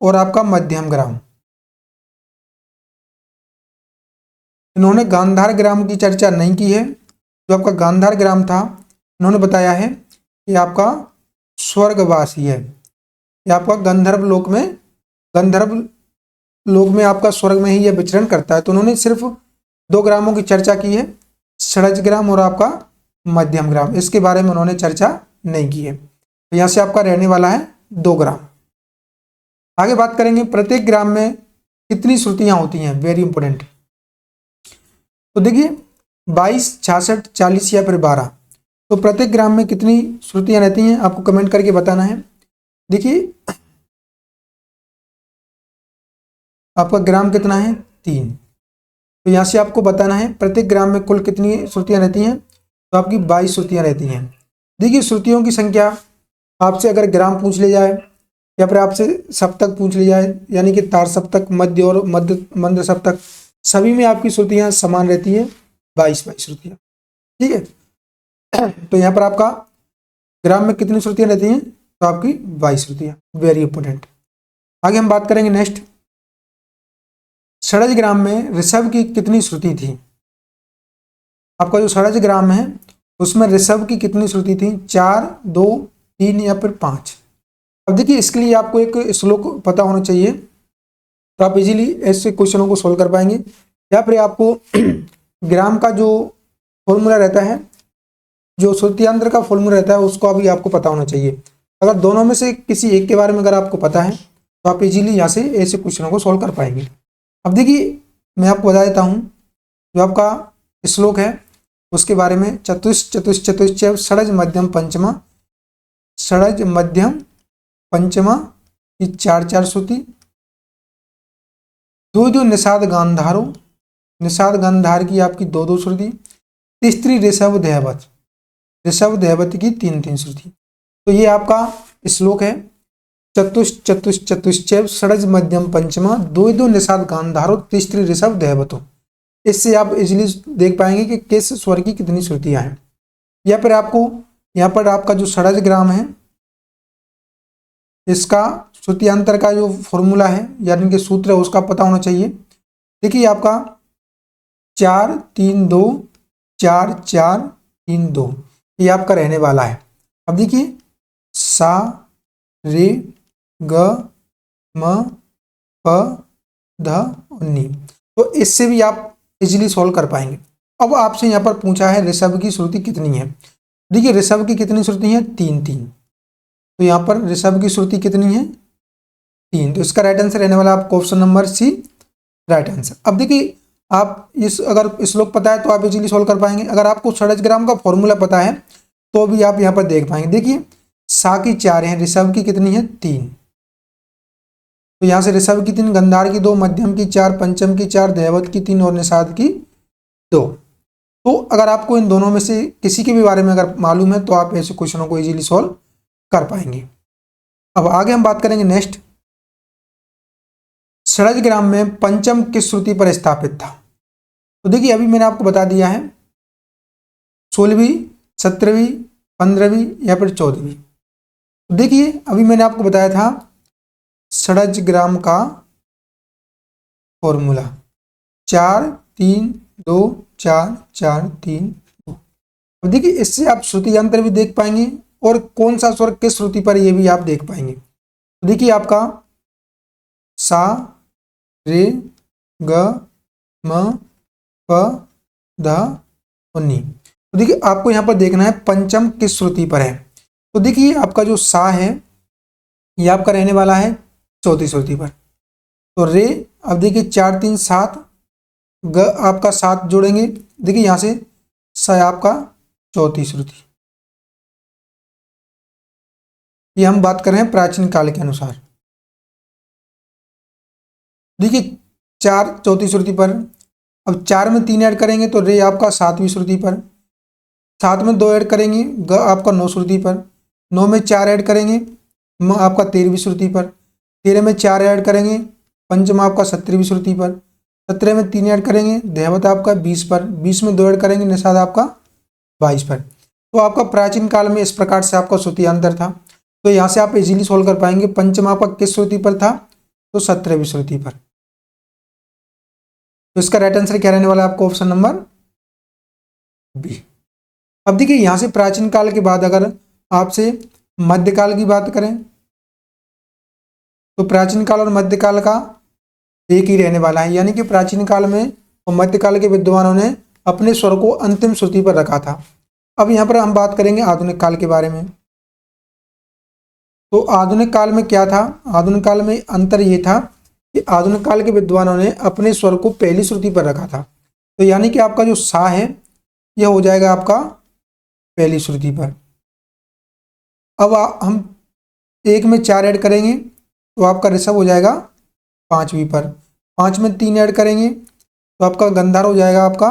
A: और आपका मध्यम ग्राम। इन्होंने गांधार ग्राम की चर्चा नहीं की है। जो आपका गांधार ग्राम था इन्होंने बताया है कि आपका स्वर्गवासी है, ये आपका गंधर्व लोक में आपका स्वर्ग में ही यह विचरण करता है। तो उन्होंने सिर्फ 2 ग्रामों की चर्चा की है, षड्ज ग्राम और आपका मध्यम ग्राम। इसके बारे में उन्होंने चर्चा नहीं की है। तो यहाँ से आपका रहने वाला है 2 ग्राम। आगे बात करेंगे, प्रत्येक ग्राम में कितनी श्रुतियां होती हैं? Very important. तो देखिए 22, 66, 40 या फिर 12, तो प्रत्येक ग्राम में कितनी श्रुतियां रहती हैं आपको कमेंट करके बताना है। देखिए आपका ग्राम कितना है? 3। तो यहाँ से आपको बताना है प्रत्येक ग्राम में कुल कितनी श्रुतियां रहती हैं। तो आपकी 22 श्रुतियां रहती हैं। देखिए श्रुतियों की संख्या आपसे अगर ग्राम पूछ ले जाए या फिर आपसे सप्तक पूछ ली जाए, यानी कि तार सप्तक, मध्य और मंद्र सप्तक, सभी में आपकी श्रुतियां समान रहती है, 22 श्रुतियां। ठीक है, तो यहाँ पर आपका ग्राम में कितनी श्रुतियां रहती हैं? तो आपकी 22 श्रुतियां। Very important. आगे हम बात करेंगे नेक्स्ट, षड्ज ग्राम में ऋषभ की कितनी श्रुति थी? आपका जो षड्ज ग्राम है उसमें ऋषभ की कितनी श्रुति थी? 4, 2, 3 या फिर 5? अब देखिए इसके लिए आपको एक श्लोक पता होना चाहिए, तो आप इजीली ऐसे क्वेश्चनों को सोल्व कर पाएंगे। या फिर आपको ग्राम का जो फॉर्मूला रहता है, जो श्रुतियांतर का फॉर्मूला रहता है, उसको अभी आपको पता होना चाहिए। अगर दोनों में से किसी एक के बारे में अगर आपको पता है तो आप इजीली यहाँ से ऐसे क्वेश्चनों को सोल्व कर पाएंगे। अब देखिए मैं आपको बता देता हूँ, जो आपका श्लोक है उसके बारे में, चतुश्च षड्ज मध्यम पंचमा, षड्ज मध्यम पंचमा की 4 श्रुति, 2 निषाद गांधारो, निषाद गांधार की आपकी 2 श्रुति, तीसरी ऋषभ देहवत की 3 श्रुति। तो ये आपका श्लोक है, चतुश्च षड्ज मध्यम पंचमा, 2 निषाद गांधारो, तीसरी ऋषभ देहवतो। इससे आप इजीली देख पाएंगे कि किस स्वर की कितनी श्रुतियां हैं। या फिर आपको यहाँ पर आपका जो षड्ज ग्राम है इसका श्रुतियांतर का जो फॉर्मूला है यानी कि सूत्र है उसका पता होना चाहिए। देखिए आपका 4, 3, 2, 4, 4, 3, 2 ये आपका रहने वाला है। अब देखिए सा रे ग म प ध नि, तो इससे भी आप इजीली सॉल्व कर पाएंगे। अब आपसे यहाँ पर पूछा है ऋषभ की श्रुति कितनी है। देखिए ऋषभ की कितनी श्रुति है? 3। तो यहाँ पर ऋषभ की श्रुति कितनी है? 3। तो इसका राइट आंसर रहने वाला आपको option number C, right answer. अब देखिए आप अगर श्लोक पता है तो आप इजीली सोल्व कर पाएंगे। अगर आपको षड्ज ग्राम का फॉर्मूला पता है तो भी आप यहाँ पर देख पाएंगे। देखिए सा की 4 है, ऋषभ की कितनी है? 3। तो यहाँ से ऋषभ की 3, गंधार की 2, मध्यम की 4, पंचम की 4, देहवत की 3 और निषाद की 2। तो अगर आपको इन दोनों में से किसी के भी बारे में अगर मालूम है तो आप ऐसे क्वेश्चनों को इजीली सॉल्व कर पाएंगे। अब आगे हम बात करेंगे नेक्स्ट, षडज ग्राम में पंचम किस श्रुति पर स्थापित था। तो देखिए अभी मैंने आपको बता दिया है 16वीं, 17वीं, 15वीं या फिर 14वीं। देखिए अभी मैंने आपको बताया था षडज ग्राम का फॉर्मूला 4 3 2 4 4 3 2। अब देखिए इससे आप श्रुति यंत्र भी देख पाएंगे और कौन सा स्वर किस श्रुति पर ये भी आप देख पाएंगे। तो देखिए आपका सा रे ग म प ध और नी। तो देखिए आपको यहाँ पर देखना है पंचम किस श्रुति पर है। तो देखिए आपका जो सा है ये आपका रहने वाला है चौथी श्रुति पर। तो रे, अब देखिए 4 3 7, ग आपका 7 जोड़ेंगे, देखिए यहाँ से स आपका चौथी श्रुति। ये हम बात कर रहे हैं प्राचीन काल के अनुसार। देखिए 4 चौथी श्रुति पर, अब 4 में 3 ऐड करेंगे तो रे आपका 7वीं श्रुति पर, 7 में 2 ऐड करेंगे ग आपका 9 श्रुति पर, 9 में 4 ऐड करेंगे म आपका 13वीं श्रुति पर, 13 में 4 ऐड करेंगे पंचम आपका 17वीं श्रुति पर, 17 में 3 ऐड करेंगे देहवत आपका 20 पर, 20 में 2 ऐड करेंगे निषाद आपका 22 पर। तो आपका प्राचीन काल में इस प्रकार से आपका श्रुति अंतर था। तो यहाँ से आप इजीली सोल्व कर पाएंगे। पंचम आपका किस श्रुति पर था, तो 17वीं श्रुति पर। तो इसका राइट आंसर क्या रहने वाला है आपको, ऑप्शन नंबर बी। अब देखिए यहां से प्राचीन काल के बाद अगर आपसे मध्यकाल की बात करें तो प्राचीन काल और मध्यकाल का एक ही रहने वाला है, यानी कि प्राचीन काल में और मध्यकाल के विद्वानों ने अपने स्वर को अंतिम श्रुति पर रखा था। अब यहाँ पर हम बात करेंगे आधुनिक काल के बारे में। तो आधुनिक काल में क्या था, आधुनिक काल में अंतर ये था कि आधुनिक काल के विद्वानों ने अपने स्वर को पहली श्रुति पर रखा था। तो यानी कि आपका जो सा है यह हो जाएगा आपका पहली श्रुति पर। अब हम 1 में 4 ऐड करेंगे तो आपका ऋषभ हो जाएगा 5वीं पर, 5 में 3 ऐड करेंगे तो आपका गंधार हो जाएगा आपका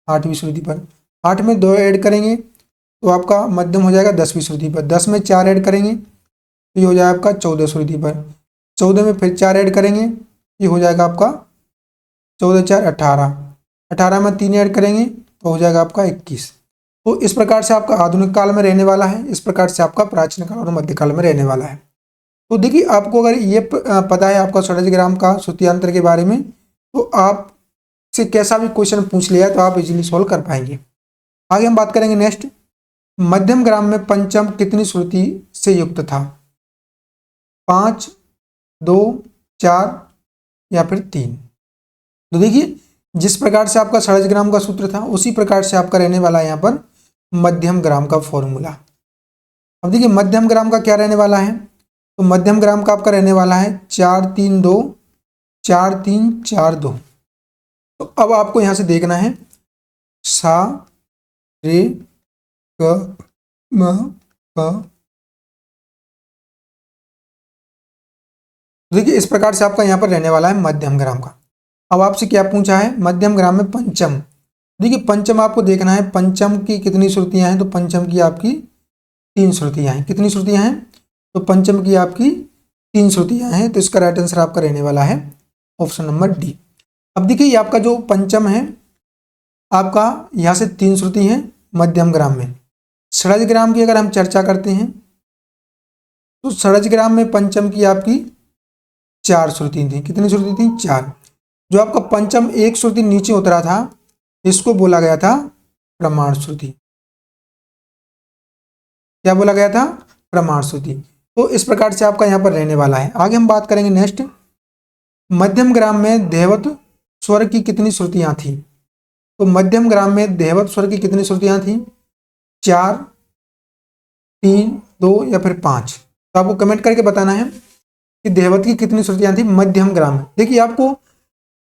A: 8वीं श्रुति पर, 8 में 2 ऐड करेंगे तो आपका मध्यम हो जाएगा 10वीं श्रुति पर, 10 में 4 ऐड करेंगे तो ये हो जाएगा आपका 14 श्रुति पर, 14 में फिर 4 ऐड करेंगे ये हो जाएगा आपका 14 4 18, 18 में 3 ऐड करेंगे तो हो जाएगा आपका 21। तो इस प्रकार से आपका आधुनिक काल में रहने वाला है, इस प्रकार से आपका प्राचीन काल और मध्यकाल में रहने वाला है। तो देखिए आपको अगर ये पता है आपका षडज ग्राम का श्रुतियांतर के बारे में, तो आप से कैसा भी क्वेश्चन पूछ लिया तो आप इजीली सॉल्व कर पाएंगे। आगे हम बात करेंगे नेक्स्ट, मध्यम ग्राम में पंचम कितनी श्रुति से युक्त था, 5 2 4 या फिर 3। तो देखिए जिस प्रकार से आपका षडज ग्राम का सूत्र था उसी प्रकार से आपका रहने वाला है यहाँ पर मध्यम ग्राम का फॉर्मूला। अब देखिए मध्यम ग्राम का क्या रहने वाला है, तो मध्यम ग्राम का आपका रहने वाला है 4 3 2 4 3 4 2। तो अब आपको यहाँ से देखना है सा रे ग म प। देखिए इस प्रकार से आपका यहाँ पर रहने वाला है मध्यम ग्राम का। अब आपसे क्या पूछा है, मध्यम ग्राम में पंचम। देखिए पंचम आपको देखना है पंचम की कितनी श्रुतियां हैं, तो पंचम की आपकी 3 श्रुतियां हैं। कितनी श्रुतियां हैं, तो पंचम की आपकी 3 श्रुतियां हैं। तो इसका राइट आंसर आपका रहने वाला है ऑप्शन नंबर डी। अब देखिए आपका जो पंचम है आपका यहाँ से 3 श्रुति हैं मध्यम ग्राम में। षडज ग्राम की अगर हम चर्चा करते हैं तो षडज ग्राम में पंचम की आपकी 4 श्रुति थी। कितनी श्रुति थी, 4। जो आपका पंचम एक श्रुति नीचे उतरा था इसको बोला गया था प्रमाण श्रुति। क्या बोला गया था, प्रमाण श्रुति। तो इस प्रकार से आपका यहाँ पर रहने वाला है। आगे हम बात करेंगे नेक्स्ट, मध्यम ग्राम में देहवत स्वर की कितनी श्रुतियां थी। तो मध्यम ग्राम में देहवत स्वर की कितनी श्रुतियां थी, 4 3 2 या फिर 5। तो आपको कमेंट करके बताना है कि देहवत की कितनी श्रुतियां थी मध्यम ग्राम में। देखिए आपको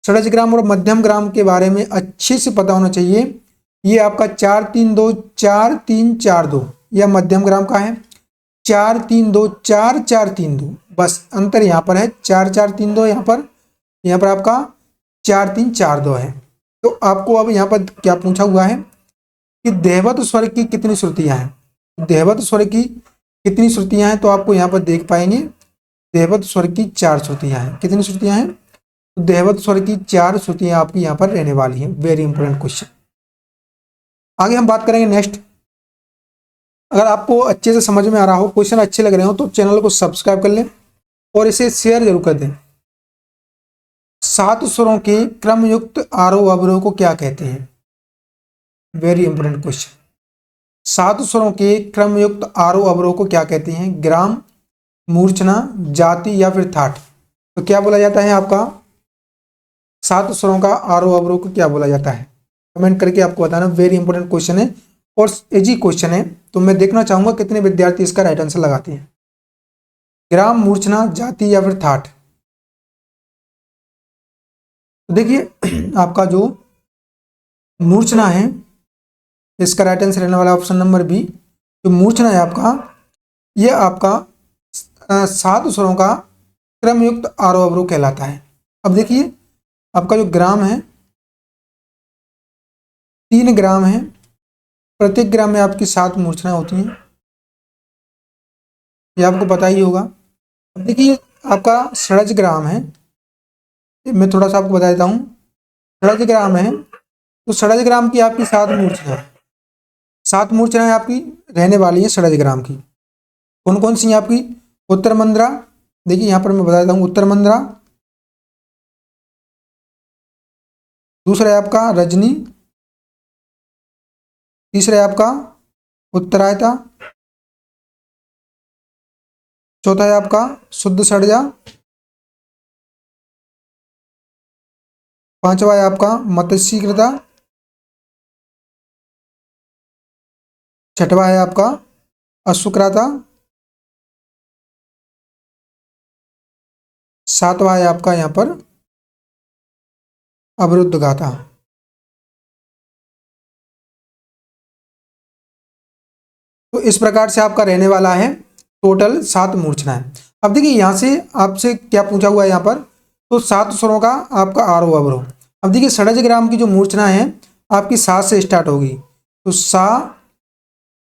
A: षडज ग्राम और मध्यम ग्राम के बारे में अच्छे से पता होना चाहिए। ये आपका 4 3 2 4 3 4 2 यह मध्यम ग्राम का है, 4 3 2 4 4 3 2, बस अंतर यहाँ पर है 4 4 3 2, यहाँ पर आपका 4 3 4 2 है। तो आपको अब यहाँ पर क्या पूछा हुआ है कि देहवत स्वर की कितनी श्रुतियां हैं। देहवत स्वर की कितनी श्रुतियां हैं, तो आपको यहाँ पर देख पाएंगे देवत स्वर की 4 श्रुतियां हैं। कितनी श्रुतियां हैं? तो देवत स्वर की 4 श्रुतियां आपकी यहाँ पर रहने वाली हैं। Very important question. आगे हम बात करेंगे नेक्स्ट। अगर आपको अच्छे से समझ में आ रहा हो, क्वेश्चन अच्छे लग रहे हो, तो चैनल को सब्सक्राइब कर लें और इसे शेयर जरूर कर दें। 7 स्वरों के क्रमयुक्त आरोह अवरोह को क्या कहते हैं? Very important question. 7 स्वरों के क्रमयुक्त आरोह अवरोह को क्या कहते हैं? ग्राम, मूर्छना, जाति या फिर थाट। तो क्या बोला जाता है आपका? 7 स्वरों का आरोह अवरोह को क्या बोला जाता है? कमेंट करके आपको बताना। वेरी इंपॉर्टेंट क्वेश्चन है और इजी क्वेश्चन है, तो मैं देखना चाहूंगा कितने विद्यार्थी इसका राइट आंसर लगाते हैं। ग्राम, मूर्छना, जाति या फिर थाट। तो देखिए आपका जो मूर्छना है, इसका राइट आंसर रहने वाला ऑप्शन नंबर बी। जो मूर्छना है आपका, यह आपका 7 स्वरों का क्रमयुक्त आरोह अवरोह कहलाता है। अब देखिए आपका जो ग्राम है, 3 ग्राम है, प्रत्येक ग्राम में आपकी 7 मूर्छनाएं होती हैं, ये आपको पता ही होगा। अब देखिए आपका षडज ग्राम है, मैं थोड़ा सा आपको बता देता हूँ। षडज ग्राम है, तो षडज ग्राम की आपकी 7 मूर्छनाएं, 7 मूर्छनाएं आपकी रहने वाली है षडज ग्राम की। कौन कौन सी हैं आपकी? उत्तर मंद्रा, देखिए यहाँ पर मैं बता देता हूँ, उत्तर मंद्रा। दूसरा है आपका रजनी, तीसरा है आपका उत्तरायता, चौथा है आपका शुद्ध षडजा, पांचवा है आपका मत्स्यकृता, छठवा है आपका अशुक्राता, सातवा है आपका यहाँ पर अवरुद्ध गाथा। तो इस प्रकार से आपका रहने वाला है टोटल 7 मूर्छनाएं। अब देखिए यहाँ से आपसे क्या पूछा हुआ है यहाँ पर, तो 7 स्वरों का आपका आरोह अवरोह। अब देखिए षडज ग्राम की जो मूर्छना है आपकी 7 से स्टार्ट होगी, तो सा,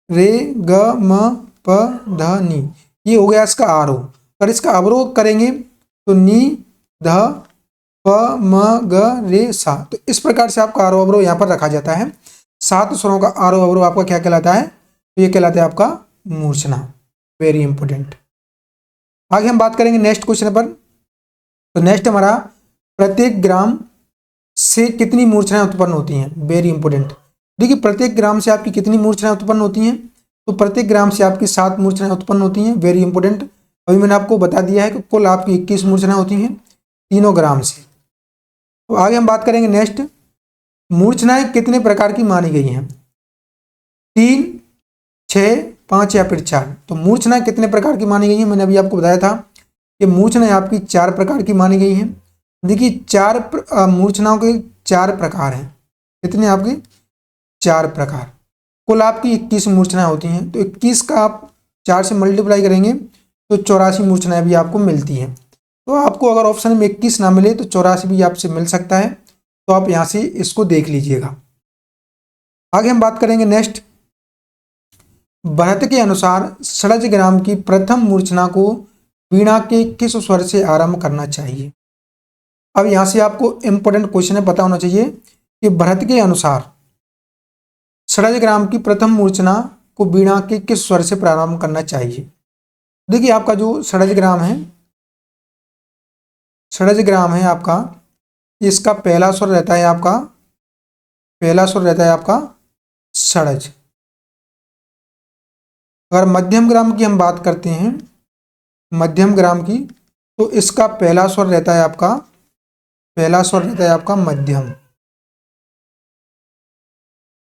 A: रे, ग, म, प, ध, नी, ये हो गया इसका आरोह। अगर इसका अवरोह करेंगे तो नी, ध, प, म, ग, रे, सा। तो इस प्रकार से आपका आरोह अवरोह यहाँ पर रखा जाता है। 7 स्वरों का आरोह अवरोह आपका क्या कहलाता है? तो ये कहलाता है आपका मूर्छना। Very important. आगे हम बात करेंगे नेक्स्ट क्वेश्चन पर। तो नेक्स्ट हमारा प्रत्येक ग्राम से कितनी मूर्छनाएं उत्पन्न होती हैं? Very important. देखिए प्रत्येक ग्राम से आपकी कितनी मूर्छनाएं उत्पन्न होती हैं? तो प्रत्येक ग्राम से आपकी 7 मूर्छनाएं उत्पन्न होती हैं। Very important. अभी मैंने आपको बता दिया है कि कुल आपकी 21 मूर्छनाएं होती हैं तीनों ग्राम से। तो आगे हम बात करेंगे नेक्स्ट, मूर्छनाएं कितने प्रकार की मानी गई हैं? 3, 6, 5 या फिर 4। तो मूर्छनाएं कितने प्रकार की मानी गई हैं? मैंने अभी आपको बताया था कि मूर्छनाएं आपकी 4 प्रकार की मानी गई हैं। देखिए 4 मूर्छनाओं के 4 प्रकार हैं। कितने आपके? 4 प्रकार। कुल आपकी 21 मूर्छनाएं होती हैं। तो 21 का आप 4 से मल्टीप्लाई करेंगे तो 84 मूर्छनाएं भी आपको मिलती हैं। तो आपको अगर ऑप्शन में 21 ना मिले तो 84 भी आपसे मिल सकता है। तो आप यहाँ से इसको देख लीजिएगा। आगे हम बात करेंगे नेक्स्ट, भरत के अनुसार षडज ग्राम की प्रथम मूर्छना को वीणा के किस स्वर से आरंभ करना चाहिए? अब यहां से आपको इंपॉर्टेंट क्वेश्चन है, पता होना चाहिए कि भरत के अनुसार षडज ग्राम की प्रथम मूर्छना को वीणा के किस स्वर से प्रारंभ करना चाहिए? देखिए आपका जो षडज ग्राम है, षडज ग्राम है आपका, इसका पहला स्वर रहता है आपका, पहला स्वर रहता है आपका षडज। अगर मध्यम ग्राम की हम बात करते हैं, मध्यम ग्राम की, तो इसका पहला स्वर रहता है आपका, पहला स्वर रहता है आपका मध्यम।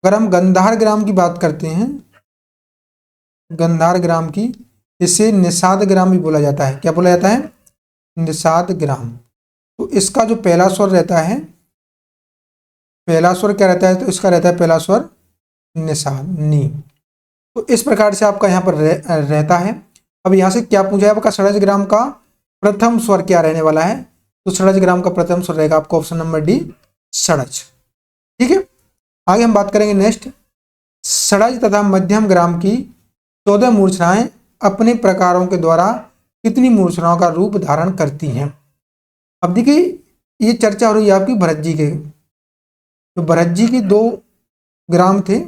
A: अगर हम गंधार ग्राम की बात करते हैं, गंधार ग्राम की, इसे निषाद ग्राम भी बोला जाता है। क्या बोला जाता है? निषाद ग्राम। तो इसका जो पहला स्वर रहता है, पहला स्वर क्या रहता है? तो इसका रहता है पहला स्वर निषाद, नी। तो इस प्रकार से आपका यहाँ पर रहता है। अब यहाँ से क्या पूछा है आपका? षडज ग्राम का प्रथम स्वर क्या रहने वाला है? तो षडज ग्राम का प्रथम स्वर रहेगा आपका ऑप्शन नंबर डी, षडज। ठीक है। आगे हम बात करेंगे नेक्स्ट, षडज तथा मध्यम ग्राम की 14 मूर्छनाएं अपने प्रकारों के द्वारा कितनी मूर्छनाओं का रूप धारण करती हैं। अब देखिए ये चर्चा हो रही है आपकी भरत जी के, तो भरत जी के 2 ग्राम थे,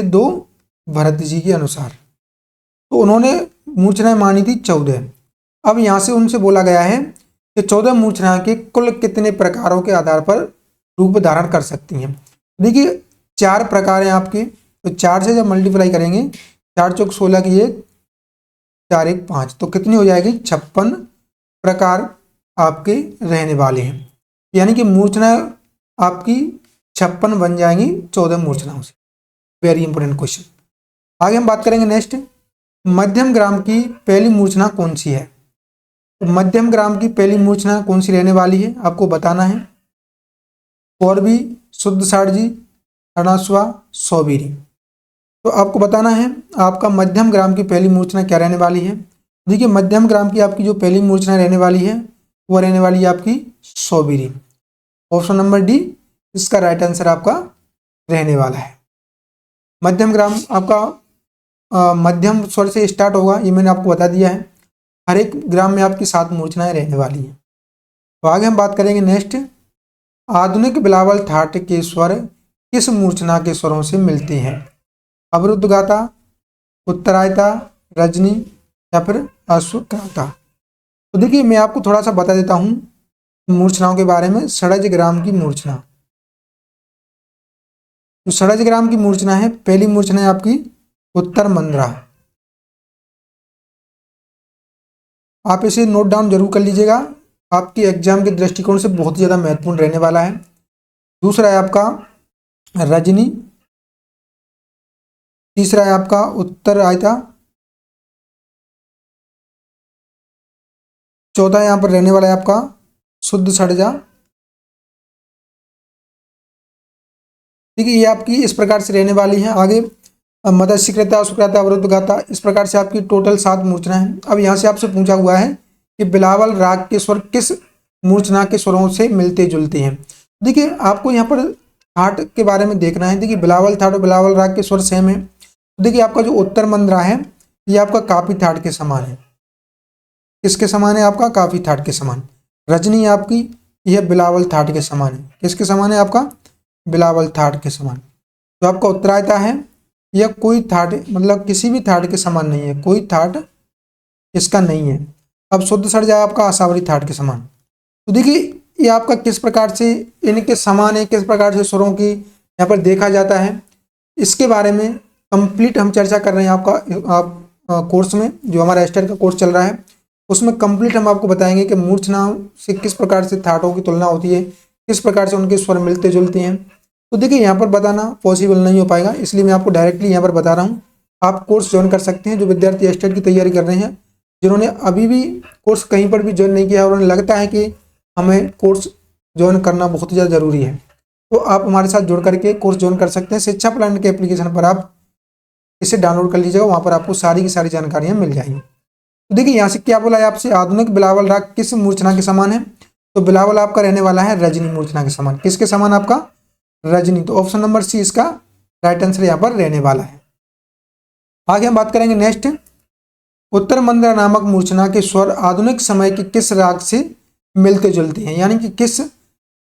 A: दो भरत जी के अनुसार, तो उन्होंने मूर्छनाएं मानी थी 14। अब यहाँ से उनसे बोला गया है कि 14 मूर्छनाएं के कुल कितने प्रकारों के आधार पर रूप धारण कर सकती हैं। देखिए 4 प्रकार हैं आपके, तो 4 से जब मल्टीप्लाई करेंगे 4 चौक 16 की 1, 4 1 5, तो कितनी हो जाएगी 56 प्रकार आपके रहने वाले हैं। यानी कि मूर्छना आपकी 56 बन जाएंगी 14 मूर्छनाओं से। Very important question. आगे हम बात करेंगे नेक्स्ट, मध्यम ग्राम की पहली मूर्छना कौन सी है। तो मध्यम ग्राम की पहली मूर्छना कौन सी रहने वाली है आपको बताना है। कौरवी, शुद्ध साड़जी, अणास्वा, सौबीरी। तो आपको बताना है आपका मध्यम ग्राम की पहली मूर्छना क्या रहने वाली है। देखिए मध्यम ग्राम की आपकी जो पहली मूर्छना रहने वाली है वो रहने वाली है आपकी सौबीरी। ऑप्शन नंबर डी इसका राइट आंसर आपका रहने वाला है। मध्यम ग्राम आपका मध्यम स्वर से स्टार्ट होगा, ये मैंने आपको बता दिया है। हर एक ग्राम में आपकी 7 मूर्छनाएं रहने वाली हैं। तो आगे हम बात करेंगे नेक्स्ट, आधुनिक बिलावल ठाट के स्वर किस मूर्छना के स्वरों से मिलते हैं। अवरुद्ध गाथा, उत्तरायता, रजनी या फिर अश्वक्रांता। तो देखिए मैं आपको थोड़ा सा बता देता हूँ मूर्छनाओं के बारे में। षडज ग्राम की मूर्छना, तो षडज ग्राम की मूर्छना है, पहली मूर्छना है आपकी उत्तर मंद्रा। आप इसे नोट डाउन जरूर कर लीजिएगा, आपके एग्जाम के दृष्टिकोण से बहुत ज़्यादा महत्वपूर्ण रहने वाला है। दूसरा है आपका रजनी, तीसरा है आपका उत्तरायता, चौथा यहाँ पर रहने वाला है आपका शुद्ध षडजा। ठीक है, ये आपकी इस प्रकार से रहने वाली है। आगे मदस्यकृता, सुकृता, अवरुद्ध गाथा, इस प्रकार से आपकी टोटल 7 मूर्छना है। अब यहाँ से आपसे पूछा हुआ है कि बिलावल राग के स्वर किस मूर्छना के स्वरों से मिलते जुलते हैं। देखिए आपको यहाँ पर ठाट के बारे में देखना है। देखिए बिलावल ठाट और बिलावल राग के स्वर सेम है। देखिए आपका जो उत्तर मंद्रा है ये आपका काफी ठाट के समान है। किसके समान है आपका? काफी ठाट के समान। रजनी आपकी यह बिलावल ठाट के समान है। किसके समान है आपका? बिलावल ठाट के समान। तो आपका उत्तरायता है यह कोई ठाट मतलब किसी भी ठाट के समान नहीं है, कोई ठाट इसका नहीं है। अब शुद्ध षडजा आपका आसावरी ठाट के समान। तो देखिए ये आपका किस प्रकार से इनके समान है, किस प्रकार से स्वरों की यहाँ पर देखा जाता है, इसके बारे में कंप्लीट हम चर्चा कर रहे हैं आपका कोर्स में। जो हमारा एस्टर का कोर्स चल रहा है उसमें कंप्लीट हम आपको बताएंगे कि मूर्छनाओं से किस प्रकार से ठाटों की तुलना होती है, किस प्रकार से उनके स्वर मिलते जुलते हैं। तो देखिए यहाँ पर बताना पॉसिबल नहीं हो पाएगा, इसलिए मैं आपको डायरेक्टली यहाँ पर बता रहा हूँ। आप कोर्स ज्वाइन कर सकते हैं जो विद्यार्थी एस्टेट की तैयारी कर रहे हैं, जिन्होंने अभी भी कोर्स कहीं पर भी ज्वाइन नहीं किया और उन्हें लगता है कि हमें कोर्स ज्वाइन करना बहुत ज़्यादा ज़रूरी है, तो आप हमारे साथ जुड़ करके कोर्स ज्वाइन कर सकते हैं। शिक्षा प्लान के एप्लीकेशन पर आप इसे डाउनलोड कर लीजिएगा, वहाँ पर आपको सारी की सारी जानकारियाँ मिल जाएंगी। तो देखिए यहाँ से क्या बोला है आपसे, आधुनिक बिलावल राग किस मूर्छना के समान है। तो बिलावल आपका रहने वाला है रजनी मूर्छना के समान। किसके समान आपका? रजनी। तो ऑप्शन नंबर सी इसका राइट आंसर यहाँ पर रहने वाला है। आगे हम बात करेंगे नेक्स्ट, उत्तर मंद्रा नामक मूर्छना के स्वर आधुनिक समय के किस राग से मिलते जुलते हैं, यानी कि किस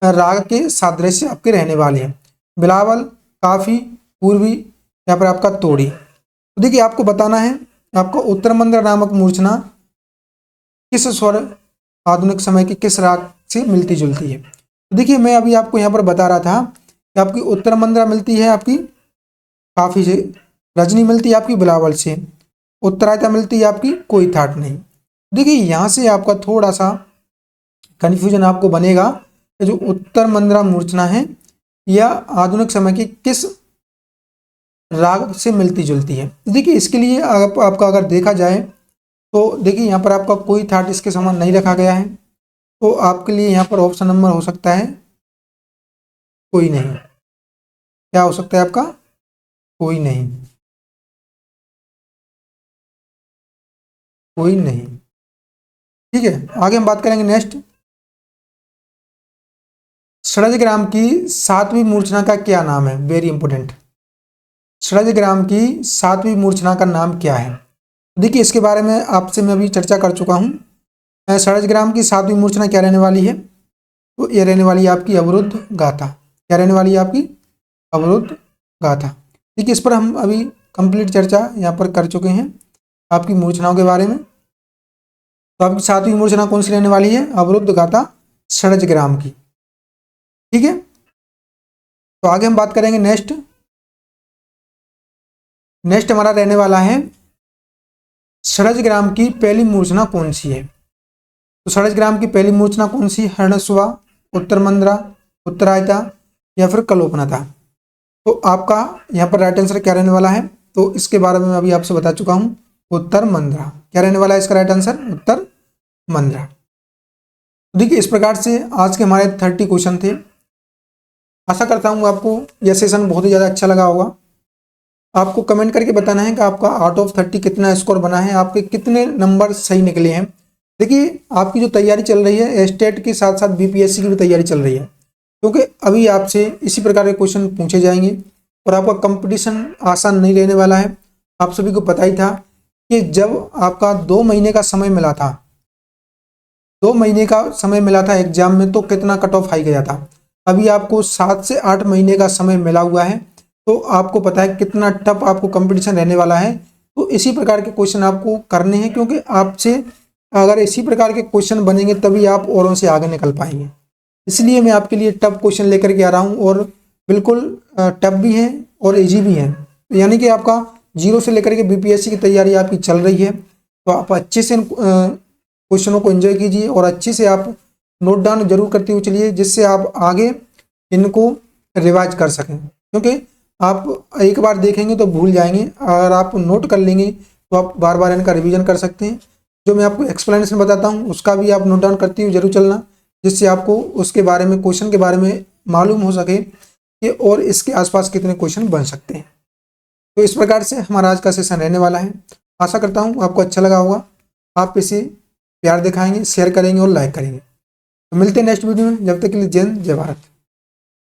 A: राग के सादृश्य आपके रहने वाले हैं। बिलावल, काफी, पूर्वी या फिर आपका तोड़ी। तो देखिए आपको बताना है आपको उत्तर मंद्रा नामक मूर्छना किस स्वर आधुनिक समय के किस राग से मिलती जुलती है। तो देखिए मैं अभी आपको यहाँ पर बता रहा था कि आपकी उत्तर मंद्रा मिलती है आपकी काफी से, रजनी मिलती है आपकी बिलावल से, उत्तरायता मिलती है आपकी कोई ठाट नहीं। देखिए यहाँ से आपका थोड़ा सा कन्फ्यूजन आपको बनेगा कि जो उत्तर मंद्रा मूर्छना है यह आधुनिक समय की किस राग से मिलती जुलती है। देखिए इसके लिए आपका अगर देखा जाए तो देखिए यहाँ पर आपका कोई ठाट इसके समान नहीं रखा गया है, तो आपके लिए यहाँ पर ऑप्शन नंबर हो सकता है कोई नहीं। क्या हो सकता है आपका? कोई नहीं, कोई नहीं। ठीक है, आगे हम बात करेंगे नेक्स्ट, षडज ग्राम की 7वीं मूर्छना का क्या नाम है। Very important. षड्ज की 7वीं मूर्छना का नाम क्या है? देखिए इसके बारे में आपसे मैं अभी चर्चा कर चुका हूँ। षड्ज की 7वीं मूर्छना क्या रहने वाली है? तो ये रहने वाली है आपकी अवरुद्ध गाथा। क्या रहने वाली है आपकी? अवरुद्ध गाथा। ठीक है, इस पर हम अभी कंप्लीट चर्चा यहाँ पर कर चुके हैं आपकी मूर्छनाओं के बारे में। तो आपकी 7वीं मूर्छना कौन सी रहने वाली है? अवरुद्ध गाथा षड्ज की। ठीक है, तो आगे हम बात करेंगे नेक्स्ट हमारा रहने वाला है षड्ज की पहली मूर्छना कौन सी है? तो षड्ज की पहली मूर्छना कौन सी? हर्णस्वा, उत्तर मंद्रा, उत्तरायता या फिर कलोपनाथा। तो आपका यहाँ पर राइट आंसर क्या रहने वाला है? तो इसके बारे में अभी आपसे बता चुका हूँ, उत्तर मंद्रा। क्या रहने वाला है इसका राइट आंसर? उत्तर मंद्रा। देखिए इस प्रकार से आज के हमारे 30 क्वेश्चन थे। आशा करता हूँ आपको यह सेशन बहुत ही ज़्यादा अच्छा लगा होगा। आपको कमेंट करके बताना है कि आपका आउट ऑफ 30 कितना स्कोर बना है, आपके कितने नंबर सही निकले हैं। देखिए आपकी जो तैयारी चल रही है स्टेट के साथ साथ बीपीएससी की भी तैयारी चल रही है, क्योंकि अभी आपसे इसी प्रकार के क्वेश्चन पूछे जाएंगे और आपका कंपटीशन आसान नहीं रहने वाला है। आप सभी को पता ही था कि जब आपका 2 महीने का समय मिला था, 2 महीने का समय मिला था एग्जाम में, तो कितना कट ऑफ हाई गया था। अभी आपको 7 से 8 महीने का समय मिला हुआ है, तो आपको पता है कितना टफ आपको कंपटीशन रहने वाला है। तो इसी प्रकार के क्वेश्चन आपको करने हैं, क्योंकि आपसे अगर इसी प्रकार के क्वेश्चन बनेंगे तभी आप औरों से आगे निकल पाएंगे। इसलिए मैं आपके लिए टफ क्वेश्चन लेकर के आ रहा हूँ, और बिल्कुल टफ भी हैं और इजी भी हैं। यानी कि आपका 0 से लेकर के बीपीएससी की तैयारी आपकी चल रही है, तो आप अच्छे से क्वेश्चनों को एंजॉय कीजिए और अच्छे से आप नोट डाउन जरूर करते हुए चलिए, जिससे आप आगे इनको रिवाइज कर सकें। क्योंकि आप एक बार देखेंगे तो भूल जाएंगे, अगर आप नोट कर लेंगे तो आप बार बार इनका रिवीजन कर सकते हैं। जो मैं आपको एक्सप्लेनेशन बताता हूँ उसका भी आप नोट डाउन करते हुए जरूर चलना, जिससे आपको उसके बारे में, क्वेश्चन के बारे में मालूम हो सके कि और इसके आसपास कितने क्वेश्चन बन सकते हैं। तो इस प्रकार से हमारा आज का सेशन रहने वाला है। आशा करता हूँ आपको अच्छा लगा होगा। आप इसे प्यार दिखाएंगे, शेयर करेंगे और लाइक करेंगे। तो मिलते हैं नेक्स्ट वीडियो में। जब तक के लिए जय हिंद, जय भारत।